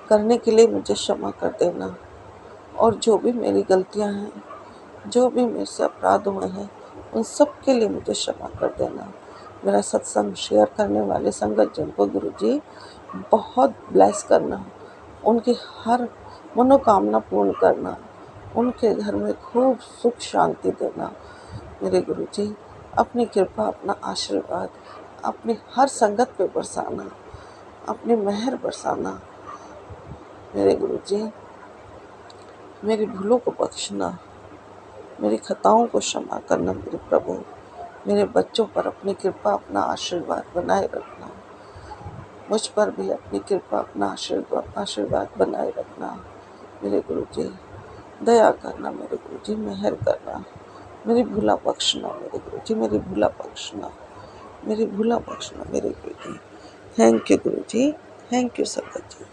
करने के लिए मुझे क्षमा कर देना, और जो भी मेरी गलतियां हैं, जो भी मेरे से अपराध हुए हैं, उन सब के लिए मुझे क्षमा कर देना। मेरा सत्संग शेयर करने वाले संगत जन को गुरुजी बहुत ब्लेस करना, उनकी हर मनोकामना पूर्ण करना, उनके घर में खूब सुख शांति देना मेरे गुरुजी। अपनी कृपा, अपना आशीर्वाद अपनी हर संगत पे बरसाना, अपनी मेहर बरसाना मेरे गुरुजी। मेरी भूलों को बख्शना, मेरी खताओं को क्षमा करना मेरे प्रभु। मेरे बच्चों पर अपनी कृपा, अपना आशीर्वाद बनाए रखना, मुझ पर भी अपनी कृपा, अपना आशीर्वाद बनाए रखना मेरे गुरुजी। दया करना मेरे गुरुजी, मेहर करना, मेरी भूला बख्शना मेरे गुरुजी, मेरी भूला बख्शना, मेरी भूला बख्शना मेरे गुरुजी। थैंक यू गुरुजी, थैंक यू संगत जी।